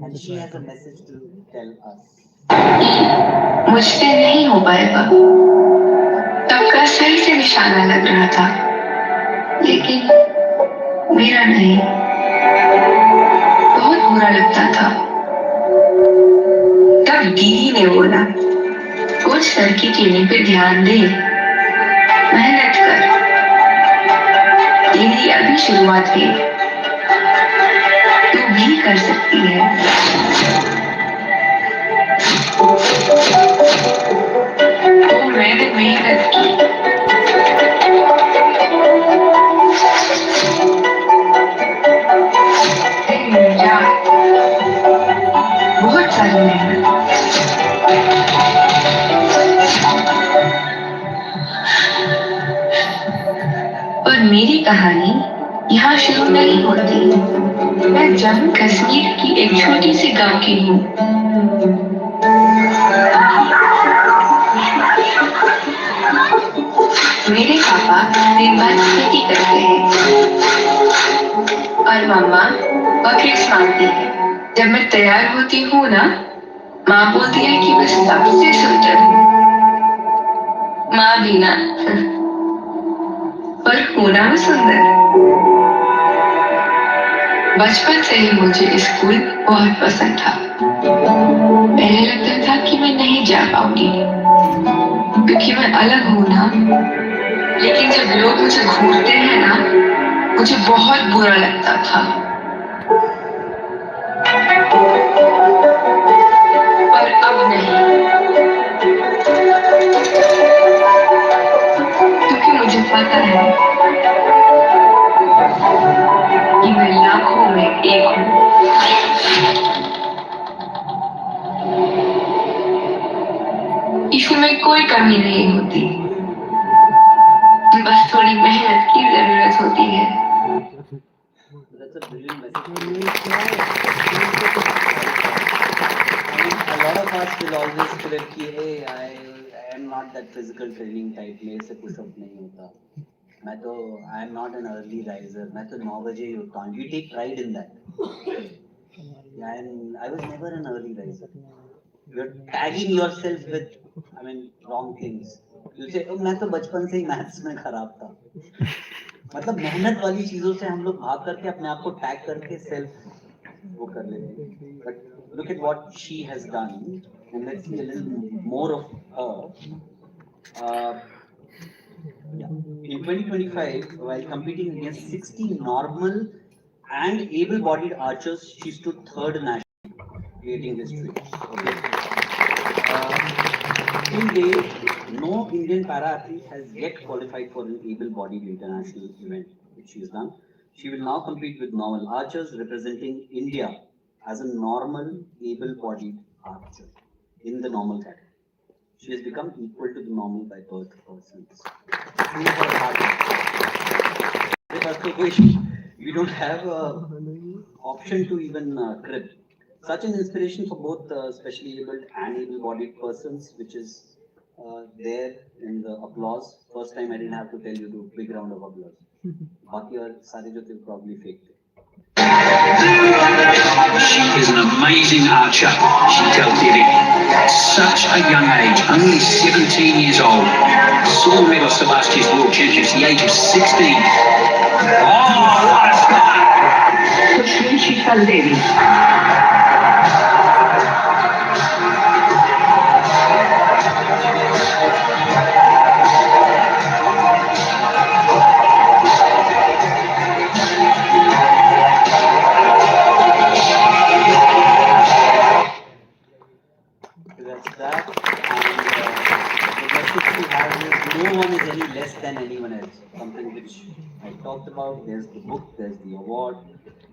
and she has a message to tell us. मुझसे नहीं हो पाएगा। तब का सही से निशाना लग रहा था, लेकिन मेरा नहीं। बहुत बुरा लगता था। तब दीदी ने बोला, कुछ सर की ट्रेनिंग पे ध्यान दे, मेहनत कर। दीदी अभी शुरुआत हुई, तू भी कर सकती है। तो मैंने मेहनत की। बहुत सारी मेहनत। और मेरी कहानी यहाँ शुरू नहीं होती। मैं जम्मू कश्मीर की एक छोटी सी गांव की हूँ। मेरे पापा दिन भर खेती करते हैं और मम्मा बकरी संभालती है। जब मैं तैयार होती हूँ ना, माँ बोलती है कि मैं सबसे सुंदर हूँ। माँ भी ना, पर हूँ ना मैं सुंदर। बचपन से ही मुझे स्कूल बहुत पसंद था। पहले लगता था कि मैं नहीं जा पाऊंगी क्योंकि मैं अलग हूँ ना, लेकिन जब लोग मुझे घूरते हैं ना, मुझे बहुत बुरा लगता था। पर अब नहीं, क्योंकि मुझे पता है कि मैं लाखों में एक हूँ। इसमें कोई कमी नहीं होती, बस थोड़ी मेहनत की जरूरत होती है। That's a brilliant message. I mean, a lot of us will always feel कि hey, I am not that physical training type. मेरे से push up नहीं होता. I am not an early riser. मैं तो 9 बजे ही उठता हूँ. You take pride in that. Yeah, and I was never an early riser. You're tagging yourself with, wrong things. You say, मैं तो बचपन से ही मैथ्स में खराब था. मतलब मेहनत वाली चीजों से हम लोग भाग करके अपने आप को टैग करके सेल्फ वो कर लेते हैं. But look at what she has done, and let's see a little more of her. In 2025, while competing against 60 normal and able-bodied archers, she stood third nationally, creating history. Okay. Till date, no Indian para-athlete has yet qualified for an able-bodied international event, which she has done. She will now compete with normal archers, representing India as a normal, able-bodied archer in the normal category. She has become equal to the normal by birth persons. We don't have an option to even crib. Such an inspiration for both specially abled and able-bodied persons, which is there in the applause. First time I didn't have to tell you to big round of applause. Baki aur sare jo the probably faked. She is an amazing archer. She debuted at such a young age, only 17 years old. Silver medalist at last year's World Championships at the age of 16. Oh, what a start! Kushlinchika Devi. That's that. And the message we have is no one is any less than anyone else. Something which I talked about. There's the book, there's the award.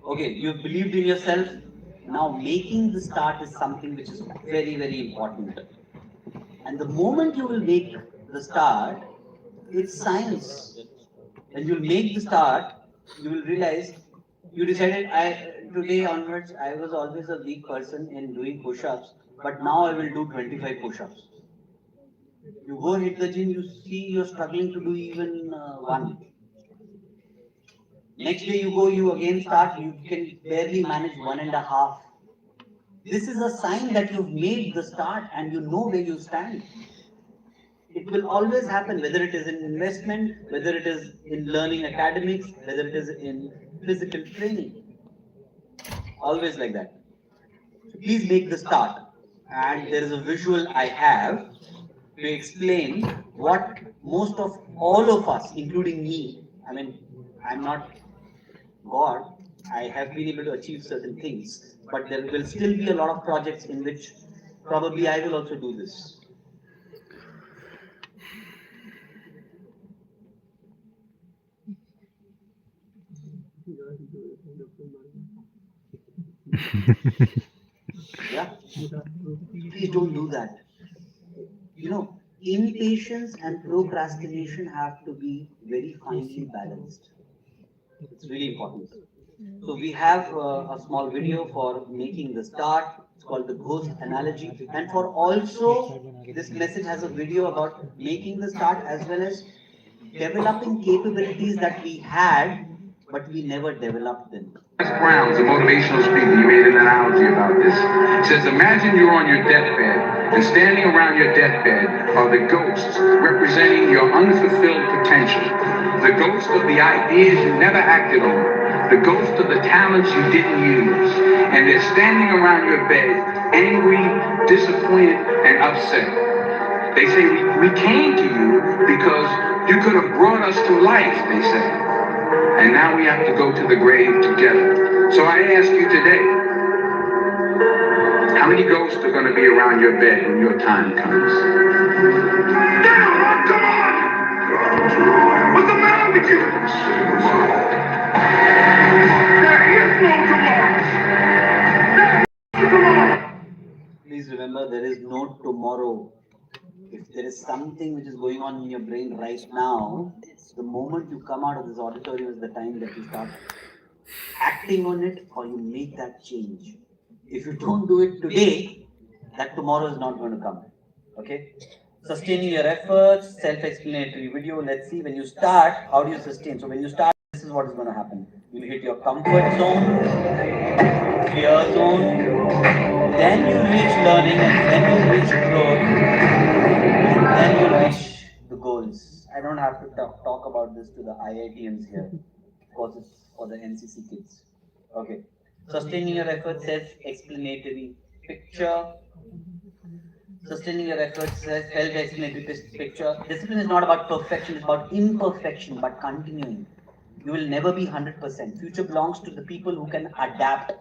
Okay, you've believed in yourself. Now making the start is something which is very, very important. And the moment you will make the start, it's science. When you make the start, you will realize you decided today onwards I was always a weak person in doing push-ups, but now I will do 25 push-ups. You go hit the gym, you see you're struggling to do even one. Next day you go, you again start, you can barely manage 1.5. This is a sign that you've made the start and you know where you stand. It will always happen, whether it is in investment, whether it is in learning academics, whether it is in physical training. Always like that. So please make the start. And there is a visual I have to explain what most of all of us, including me, I'm not God, I have been able to achieve certain things, but there will still be a lot of projects in which probably I will also do this. Yeah? Please don't do that. Impatience and procrastination have to be very finely balanced. It's really important. So we have a small video for making the start. It's called the ghost analogy. And for also, this message has a video about making the start as well as developing capabilities that we had, but we never developed them. Brown's a motivational speaker. He made an analogy about this. He says, imagine you're on your deathbed, and standing around your deathbed are the ghosts representing your unfulfilled potential. The ghost of the ideas you never acted on. The ghost of the talents you didn't use. And they're standing around your bed, angry, disappointed, and upset. They say, we came to you because you could have brought us to life, they say. And now we have to go to the grave together. So I ask you today, how many ghosts are going to be around your bed when your time comes? Down, come on! What's the matter with you? There is no tomorrow. There is no tomorrow. Please remember, there is no tomorrow. If there is something which is going on in your brain right now, the moment you come out of this auditorium is the time that you start acting on it or you make that change. If you don't do it today, that tomorrow is not going to come. Okay? Sustaining your efforts, self-explanatory video. Let's see, when you start, how do you sustain? So when you start, this is what is going to happen. You'll hit your comfort zone, fear zone, then you'll reach learning, and then you'll reach growth, and then you'll reach the goals. I don't have to talk about this to the IITians here. Of course, it's for the NCC kids. Okay. Sustaining your efforts, self-explanatory picture. Sustaining your efforts, self-explanatory picture. Discipline is not about perfection, it's about imperfection, but continuing. You will never be 100%. Future belongs to the people who can adapt,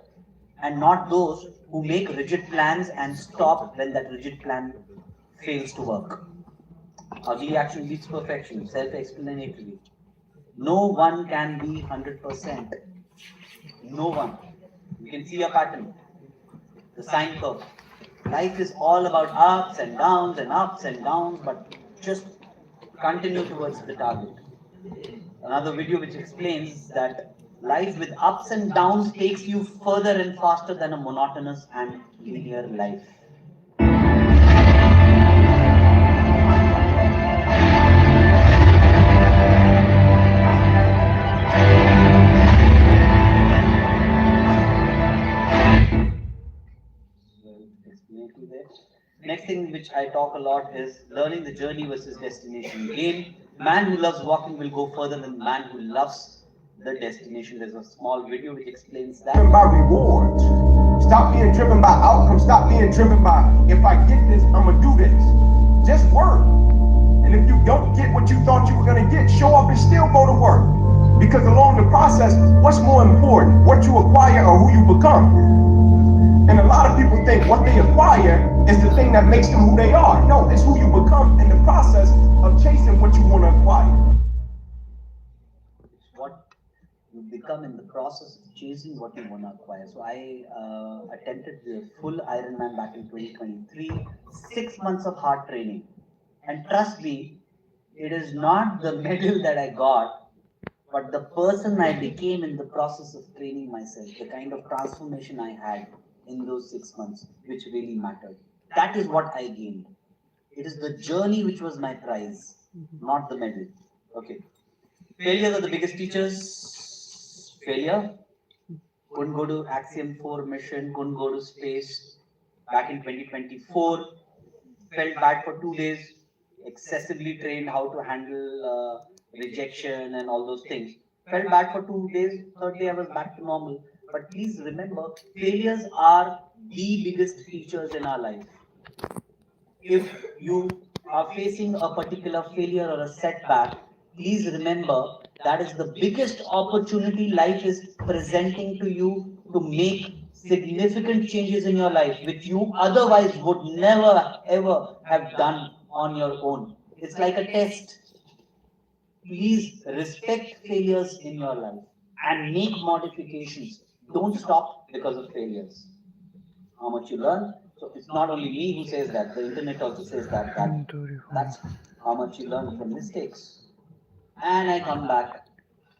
and not those who make rigid plans and stop when that rigid plan fails to work. Ugly action beats perfection, self-explanatory. No one can be 100%. No one. You can see a pattern, the sine curve. Life is all about ups and downs, but just continue towards the target. Another video which explains that life with ups and downs takes you further and faster than a monotonous and linear life. Next thing which I talk a lot is learning the journey versus destination. Again, man who loves walking will go further than man who loves the destination. There's a small video which explains that. Driven by rewards. Stop being driven by outcomes. Stop being driven by, if I get this, I'm gonna do this. Just work. And if you don't get what you thought you were gonna get, show up and still go to work. Because along the process, what's more important? What you acquire or who you become? And a lot of people think what they acquire is the thing that makes them who they are. No, it's who you become in the process of chasing what you want to acquire. It's what you become in the process of chasing what you want to acquire. So I attempted the full Ironman back in 2023, 6 months of hard training. And trust me, it is not the medal that I got, but the person I became in the process of training myself, the kind of transformation I had in those 6 months, which really mattered. That is what I gained. It is the journey which was my prize, not the medal. Okay. Failures are the biggest teachers. Failure. Couldn't go to Axiom 4 mission, couldn't go to space. Back in 2024, felt bad for 2 days, excessively trained how to handle rejection and all those things. Felt bad for 2 days, third day I was back to normal. But please remember, failures are the biggest teachers in our life. If you are facing a particular failure or a setback, please remember that is the biggest opportunity life is presenting to you to make significant changes in your life, which you otherwise would never ever have done on your own. It's like a test. Please respect failures in your life and make modifications. Don't stop because of failures. How much you learn. So it's not only me who says that, the internet also says that that's how much you learn from mistakes. And I come back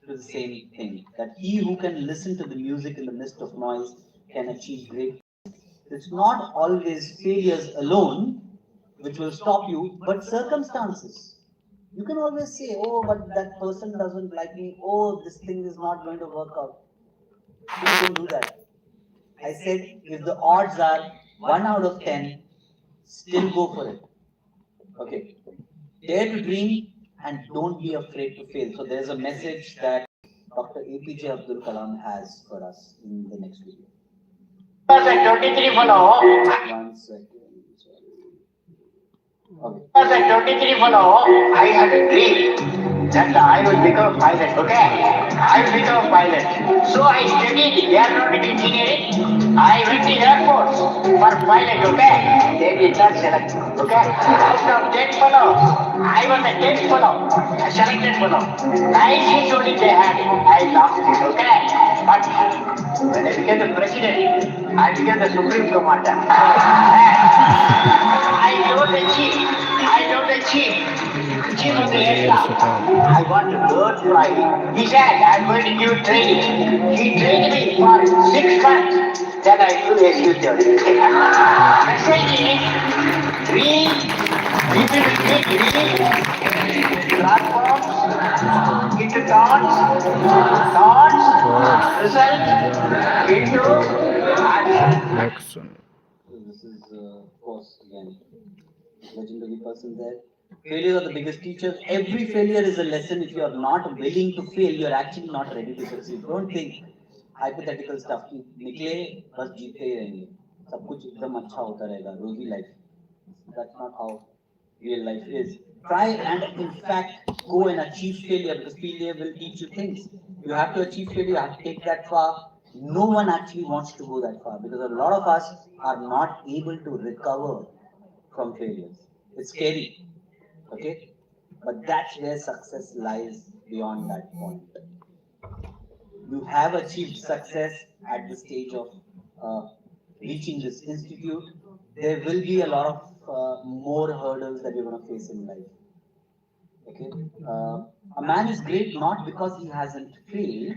to the same thing, that he who can listen to the music in the midst of noise can achieve great. It's not always failures alone which will stop you, but circumstances. You can always say, oh, but that person doesn't like me, oh, this thing is not going to work out. Please don't do that. I said, if the odds are 1 out of 10, still go for it. Okay. Dare to dream and don't be afraid to fail. So there's a message that Dr. APJ Abdul Kalam has for us in the next video. 23 follow. 1 second. Okay. 23 follow. I had a dream that I will become a pilot. Okay, I will become a pilot. So I studied aeronautic engineering. I went to Air Force for pilot. Okay, they did not select. Okay, out of 10 fellow, I was a 10th fellow, a selected fellow. 9 seats only they had. I lost it. Okay, but when I became the president, I became the supreme commander. I told the chief. Chief of the aircraft, I want to learn flying. He said, I'm going to give you training. He trained me for 6 months. Then I flew as you tell. Message is dream Repeat with me, dream transforms into thoughts, result into action. Action. So this is, of course, again, legendary person there. Failures are the biggest teachers. Every failure is a lesson. If you are not willing to fail, you are actually not ready to succeed. Don't think hypothetical stuff कि निकले बस जीतते ही रहेंगे, सब कुछ एकदम अच्छा होता रहेगा, rosy life. That's not how real life is. Try and in fact go and achieve failure, because failure will teach you things. You have to achieve failure, you have to take that far. No one actually wants to go that far, because a lot of us are not able to recover from failures. It's scary, okay? But that's where success lies beyond that point. You have achieved success at the stage of reaching this institute. There will be a lot of more hurdles that you're going to face in life. Okay? A man is great not because he hasn't failed.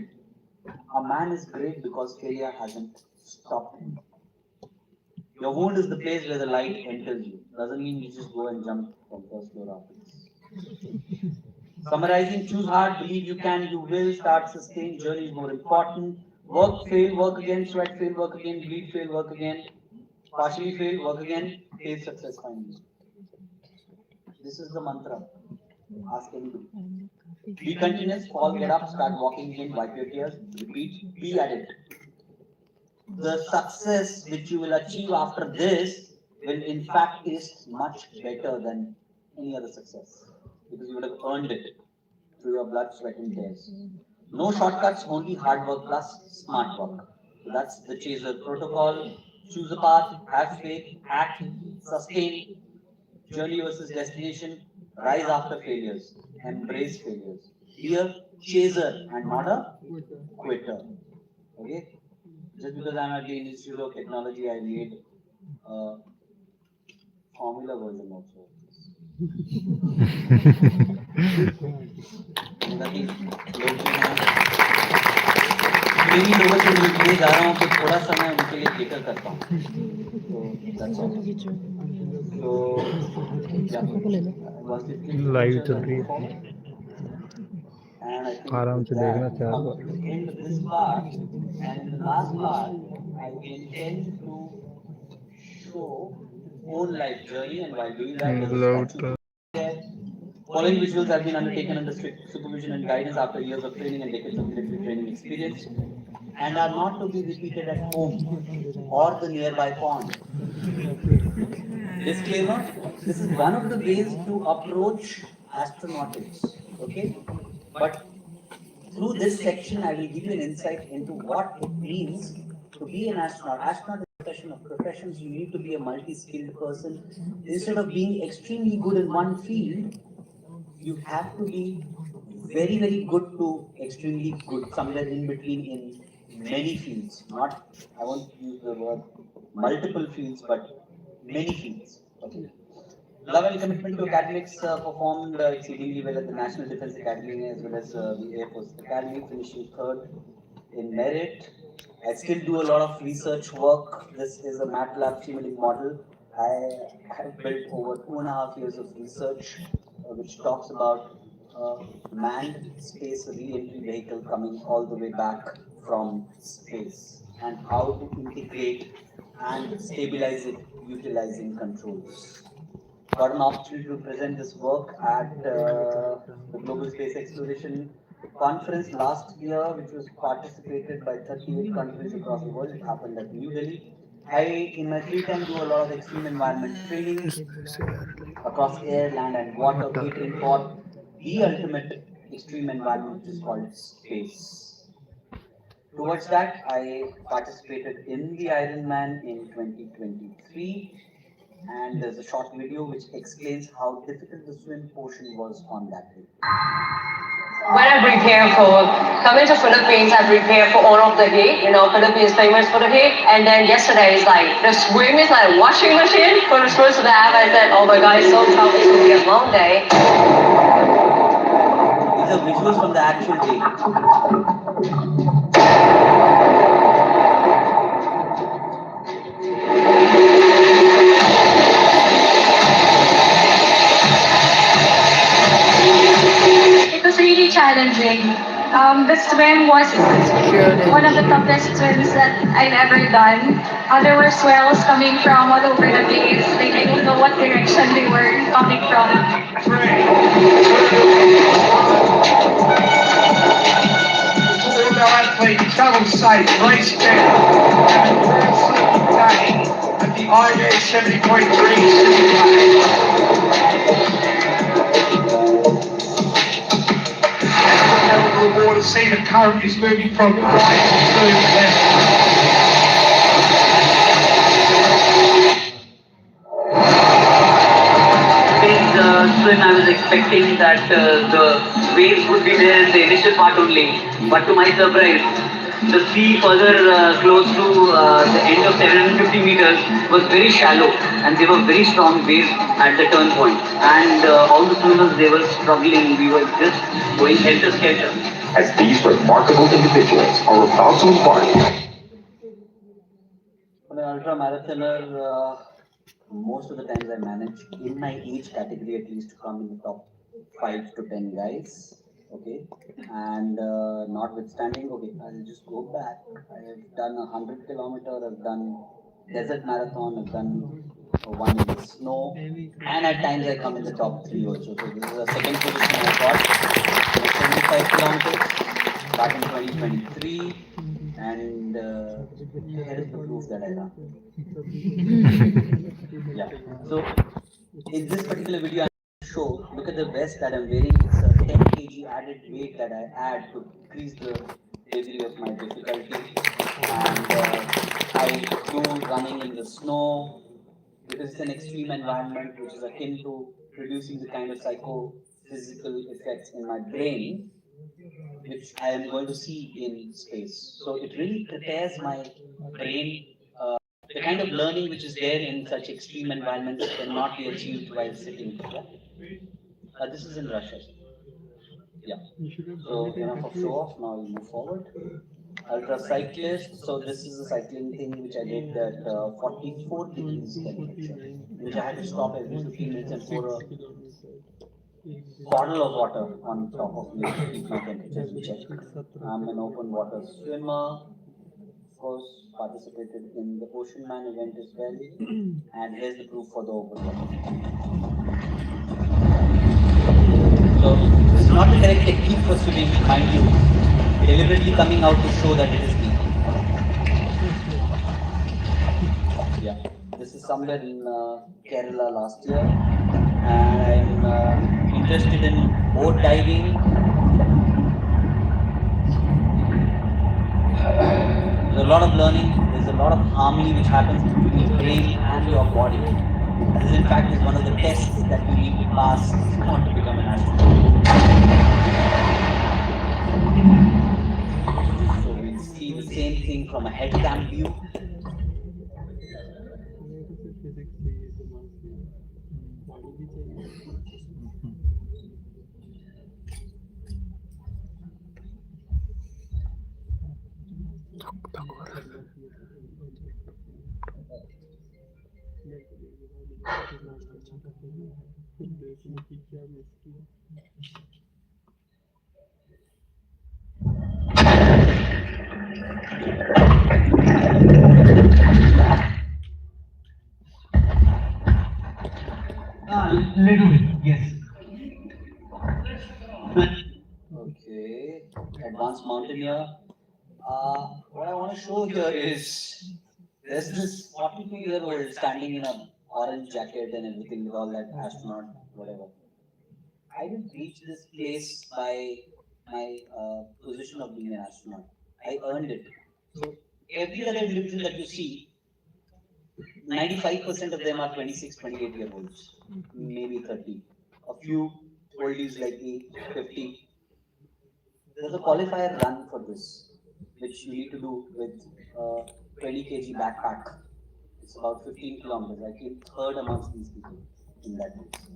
A man is great because failure hasn't stopped him. Your wound is the place where the light enters you. Doesn't mean you just go and jump from first floor after this. Summarizing, choose hard, believe you can, you will, start, sustain, journey is more important. Work, fail, work again, sweat, fail, work again, bleed, fail, work again, partially fail, work again, taste success finally. This is the mantra. Ask anybody. Be continuous, fall, get up, start walking again, wipe your tears, repeat, be at it. The success which you will achieve after this will in fact taste much better than any other success, because you would have earned it through your blood, sweat and tears. No shortcuts, only hard work plus smart work. So that's the chaser protocol. Choose a path, have faith, act, sustain, journey versus destination, rise after failures, embrace failures. Be a chaser and not a quitter. Okay? Just because I'm at the Institute of Technology, I made a formula version also. मेरी लोगों से मिलने जा रहा हूँ तो थोड़ा सा मैं उनके लिए केटर करता हूँ, तो that's all. So yeah, live चल रही है, and I think आराम with से that देखना we चार come bar. to the end of this part, and in the last part I intend to show own life journey, and while doing that there's a statue there. Following visuals have been undertaken under strict supervision and guidance after years of training and decades of military training experience, and are not to be repeated at home or the nearby pond. Disclaimer, this is one of the ways to approach astronautics, okay? But through this section, I will give you an insight into what it means to be an astronaut. Astronaut is a profession of professions. You need to be a multi-skilled person. Instead of being extremely good in one field, you have to be very, very good to extremely good, somewhere in between in many fields. Not, I won't use the word multiple fields, but many fields. Okay. Love and commitment to academics, performed exceedingly well at the National Defense Academy as well as the Air Force Academy, finishing third in merit. I still do a lot of research work. This is a MATLAB Simulink model. I have built over 2.5 years of research which talks about manned space re-entry vehicle coming all the way back from space and how to integrate and stabilize it utilizing controls. Got an opportunity to present this work at the Global Space Exploration Conference last year, which was participated by 38 countries across the world. It happened at New Delhi. I, in my free time, do a lot of extreme environment training across air, land, and water, catering for the ultimate extreme environment, which is called space. Towards that, I participated in the Ironman in 2023. And there's a short video which explains how difficult the swim portion was on that day. When I prepare for coming to Philippines, I prepare for all of the heat. You know, Philippines is famous for the heat. And then yesterday is like, the swim is like a washing machine. For the first lap, I said, oh my God, it's so tough, it's going to be a long day. These are visuals from the actual day. challenging. The swim was one of the toughest swims that I've ever done. There were swells coming from all over the place. Like I don't know what direction they were coming from. All our athletes travel safe, race fair, and a great day at the IIT 70.3 the water, see the current is moving from right to left. In the swim, I was expecting that the waves would be there in the initial part only, but to my surprise, the sea further close to the end of 750 meters was very shallow, and there were very strong waves at the turn point. And all the swimmers, they were struggling. We were just going helter skelter. As these remarkable individuals are about to embark. For an ultra marathoner, most of the times I manage in my age category at least to come in the top 5 to 10 guys. Okay, and notwithstanding, okay, I'll just go back. I have done 100 kilometer, I've done desert marathon, I've done one in the snow, and at times I come in the top 3 also. So this is the second position I got, 75 kilometers back in 2023, and here is the proof that I run. Yeah. So in this particular video, show, look at the vest that I'm wearing. It's a 10 kg added weight that I add to increase the degree of my difficulty. And I do running in the snow because it's an extreme environment which is akin to producing the kind of psychophysical effects in my brain which I am going to see in space. So it really prepares my brain. The kind of learning which is there in such extreme environments cannot be achieved while sitting. Yeah? This is in Russia. Yeah. So enough of show off. Now we move forward. Ultra cyclist. So this is a cycling thing which I did at 44 degrees temperature, which I had to stop every 15 minutes and pour a bottle of water on top of me to keep my temperature in check. I'm an open water swimmer. Of course, participated in the Ocean Man event as well, and here's the proof for the open water. So, this is not the correct technique for swimming, mind you, deliberately coming out to show that it is me. Yeah, this is somewhere in Kerala last year, and I'm interested in boat diving. There's a lot of learning, there's a lot of harmony which happens between your brain and your body. This in fact is one of the tests that you need to pass if you want to become an astronaut. So we'll see the same thing from a head cam view. Little bit, yes. Okay, advanced mountaineer. What I want to show here is there's this 42-year-old standing in an orange jacket and everything with all that astronaut, whatever. I didn't reach this place by my position of being an astronaut. I earned it. So every other individual that you see, 95% of them are 26, 28-year-olds, maybe 30. A few oldies like me, 50. There's a qualifier run for this, which you need to do with 20 kg backpack. It's about 15 kilometers. I came third amongst these people in that race.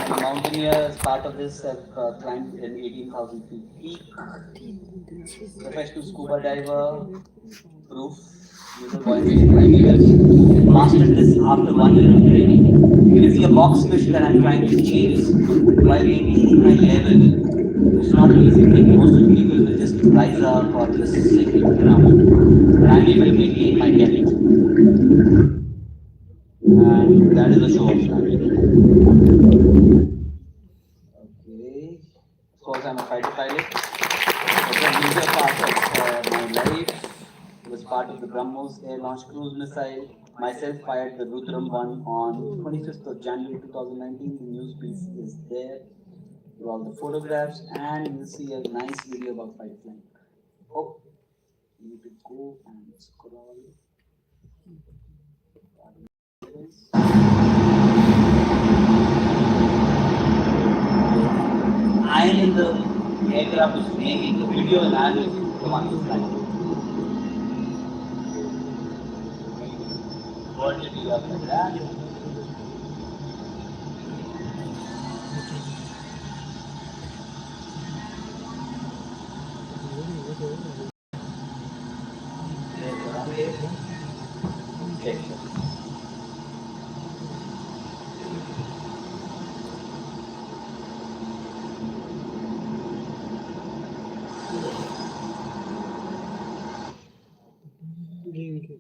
Mountaineer, as part of this, I've climbed an 18,000 feet peak. Professional scuba diver, proof, user buoyancy in 5 meters. Mastered this after 1 year of training. you see a box fish that I'm trying to chase while maintaining my level, which is not an easy thing. Most of the people will just rise up or just sink to the ground. But I'm able to maintain my depth. And that is a show of that. Okay. Of course, I'm a fighter pilot. It was a major part of my life. It was part of the BrahMos air launch cruise missile. Myself fired the Rudram 1 on 25th of January 2019. The news piece is there with all the photographs, and you'll see a nice video about fighter flying. Oh, you need to go and scroll. I am in the aircraft which is making the video, and I am the one who's flying. Vertically up like that. Check.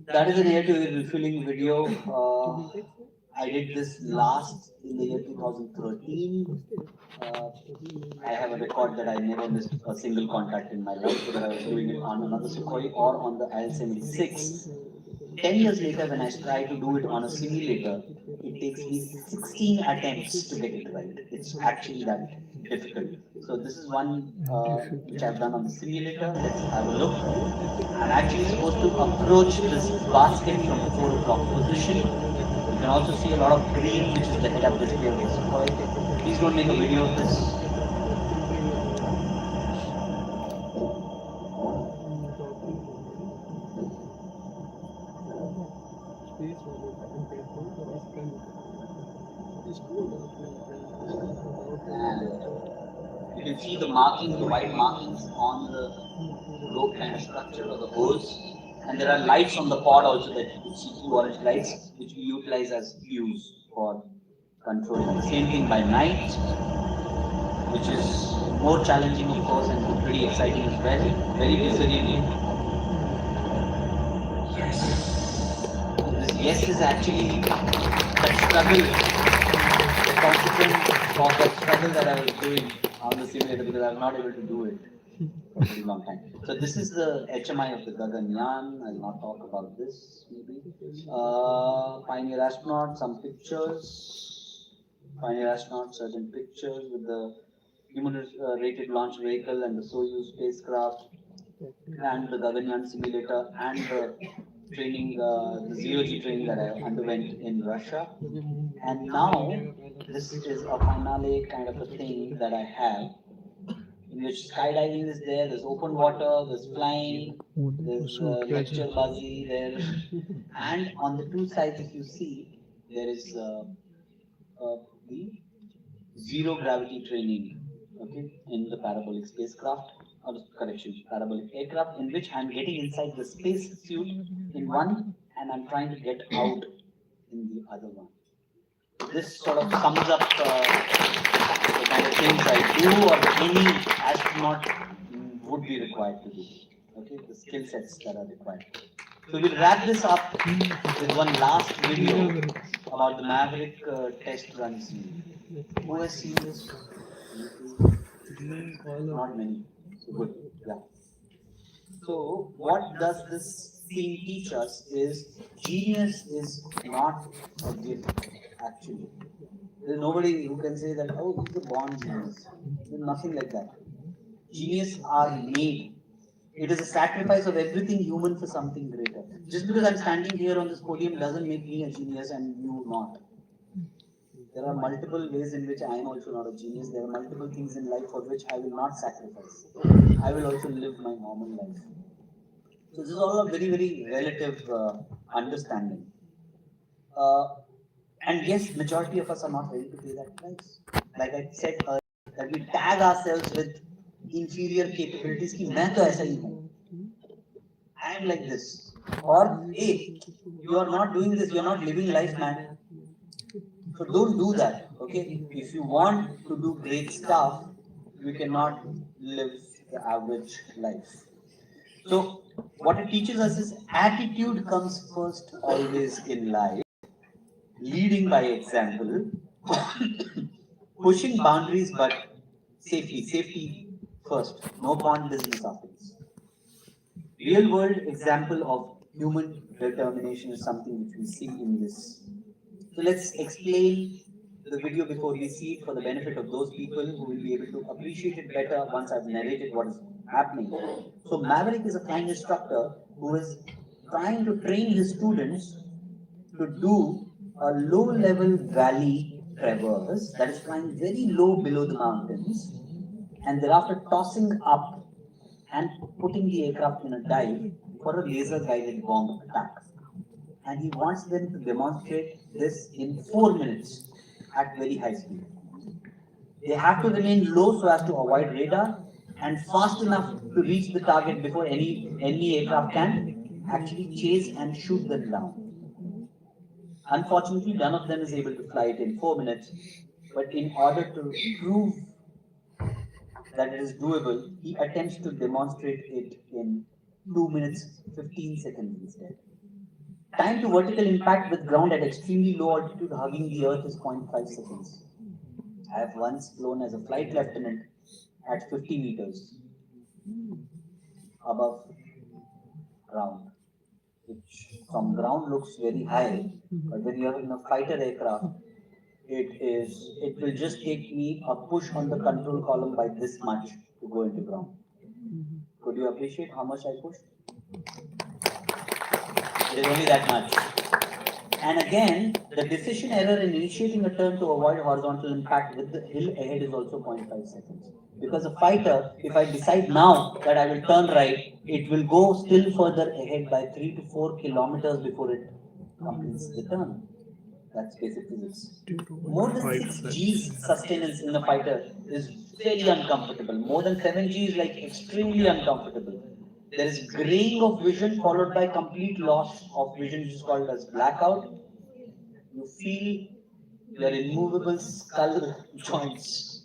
That is an air-to-air refueling video. I did this last in the year 2013. I have a record that I never missed a single contact in my life, whether I was doing it on another Sukhoi or on the IL-76. 10 years later, when I try to do it on a simulator, it takes me 16 attempts to get it right. It's actually that difficult. So this is one which I've done on the simulator. Let's have a look. I'm actually supposed to approach this basket from 4 o'clock position. You can also see a lot of green, which is the head-up display of the Sukhoi. Please don't make a video of this. You can see the markings, the white markings on the rope kind of structure or the hose. And there are lights on the pod also that you can see, 2 orange lights, which we utilize as fuse for controlling. The same thing by night, which is more challenging of course and pretty exciting as well. Very disorienting. Yes. This yes is actually that struggle, the consequence of that struggle that I was doing on the simulator because I was not able to do it for a very long time. So this is the HMI of the Gaganyaan. I'll not talk about this maybe. Pioneer astronaut, some pictures. Pioneer astronaut, certain pictures with the human rated launch vehicle and the Soyuz spacecraft and the Gaganyaan simulator and the training, the zero-G training that I underwent in Russia. And now this is a finale kind of a thing that I have, in which skydiving is there, there's open water, there's flying, there's lecture bazi there, and on the 2 sides if you see, there is the zero gravity training, okay, in the parabolic spacecraft, or correction, parabolic aircraft, in which I'm getting inside the space suit in one and I'm trying to get out in the other one. This sort of sums up the kind of things I do or any astronaut would be required to do. Okay, the skill sets that are required. So we'll wrap this up with one last video about the Maverick test run scene. Who has seen this? Not many. So good. Yeah. So what does this scene teach us is genius is not a gift actually. There's nobody who can say that, oh, he's a born genius. There's nothing like that. Genius are made. It is a sacrifice of everything human for something greater. Just because I'm standing here on this podium doesn't make me a genius and you not. There are multiple ways in which I am also not a genius. There are multiple things in life for which I will not sacrifice. I will also live my normal life. So this is all a very, very relative understanding. And yes, majority of us are not ready to pay that price. Like I said earlier, that we tag ourselves with inferior capabilities. Ki main to aisa hi hu. I am like this. Or, hey, you are not doing this, you are not living life, man. So don't do that, okay? If you want to do great stuff, you cannot live the average life. So what it teaches us is attitude comes first always in life, leading by example, pushing boundaries but safety first, no point business after this. Real world example of human determination is something which we see in this. So let's explain the video before we see it for the benefit of those people who will be able to appreciate it better once I've narrated what is happening. So Maverick is a flying instructor who is trying to train his students to do a low-level valley traverse that is flying very low below the mountains and thereafter tossing up and putting the aircraft in a dive for a laser-guided bomb attack. And he wants them to demonstrate this in 4 minutes at very high speed. They have to remain low so as to avoid radar and fast enough to reach the target before any aircraft can actually chase and shoot them down. Unfortunately, none of them is able to fly it in 4 minutes, but in order to prove that it is doable, he attempts to demonstrate it in 2 minutes 15 seconds instead. Time to vertical impact with ground at extremely low altitude hugging the earth is 0.5 seconds. I have once flown as a flight lieutenant at 50 meters above ground, which from ground looks very high, but when you are in a fighter aircraft, it will just take me a push on the control column by this much to go into ground. Could you appreciate how much I pushed? It is only that much. And again, the decision error in initiating a turn to avoid horizontal impact with the hill ahead is also 0.5 seconds. Because a fighter, if I decide now that I will turn right, it will go still further ahead by 3 to 4 kilometers before it completes the turn. That's basic physics. More than 6 G's sustenance in a fighter is very uncomfortable. More than 7 G is like extremely uncomfortable. There is graying of vision followed by complete loss of vision, which is called as blackout. You feel your immovable skull joints.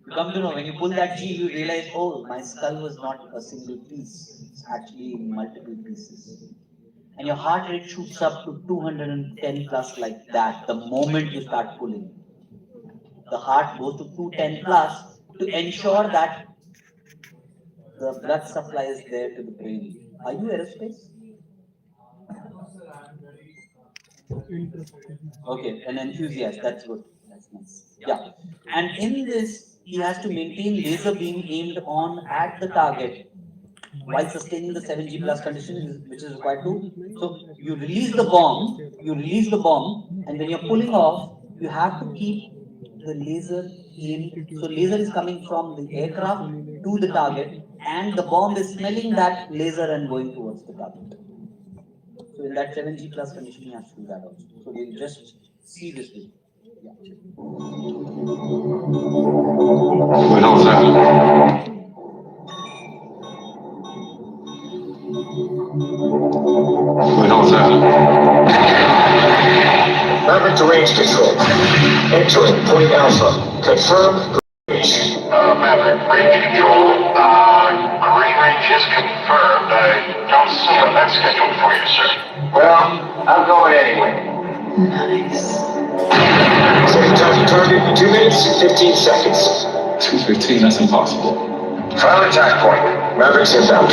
You come to know when you pull that G, you realize, oh, my skull was not a single piece. It's actually in multiple pieces. And your heart rate shoots up to 210 plus like that the moment you start pulling. The heart goes to 210 plus to ensure that the blood supply is there to the brain. Are you aerospace? Okay, an enthusiast, that's good. That's nice. Yeah. And in this, he has to maintain laser beam aimed on at the target while sustaining the 7G plus condition which is required to. So you release the bomb, and when you're pulling off, you have to keep the laser aimed. So laser is coming from the aircraft to the target, and the bomb is smelling that laser and going towards the target. So in that 7G plus condition, you have to do that also. So we'll just see this video. Yeah. What else that? What else that? Maverick to range control. Entering point alpha. Confirm. Maverick, range control. Green range is confirmed. I don't see a event scheduled for you, sir. Well, I'm going anyway. Nice. Second time to target, 2 minutes, 15 seconds. 2:15, that's impossible. Final attack point. Mavericks inbound.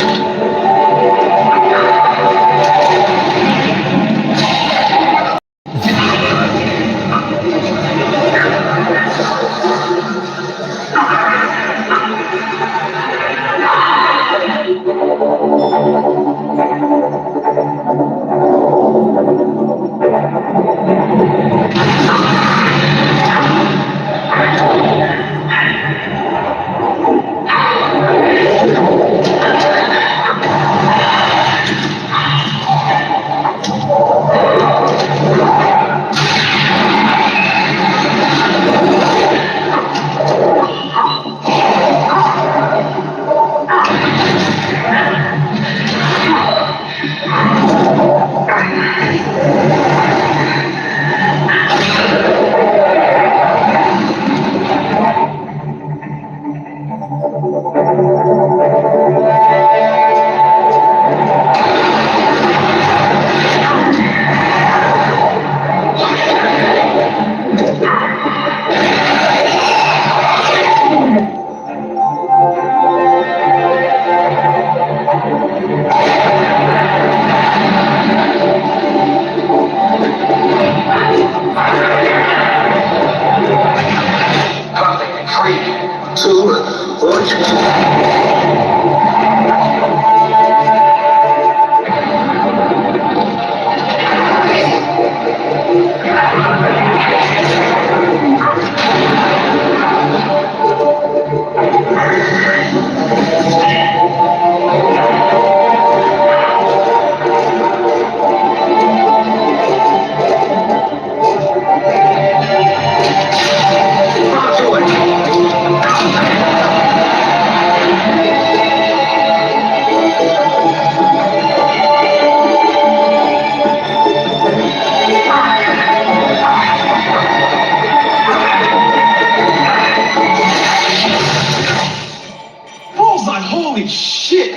Bullseye, holy shit!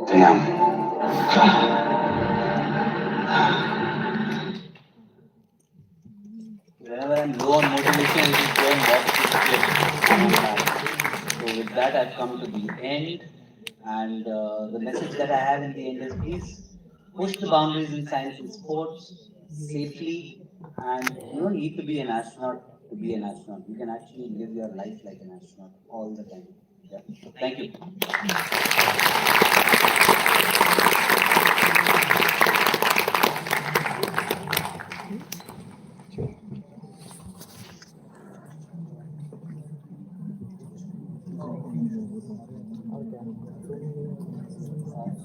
Damn. Whenever I'm low on motivation, I just go and watch this clip. And, so with that, I've come to the end. And the message that I have in the end is please push the boundaries in science and sports safely. And you don't need to be an astronaut to be an astronaut. You can actually live your life like an astronaut all the time. Yeah. Thank you.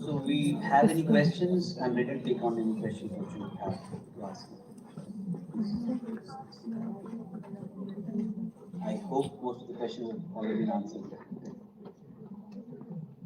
So we have any questions? I'm ready to take on any questions that you would have to ask. I hope most of the questions have already been answered.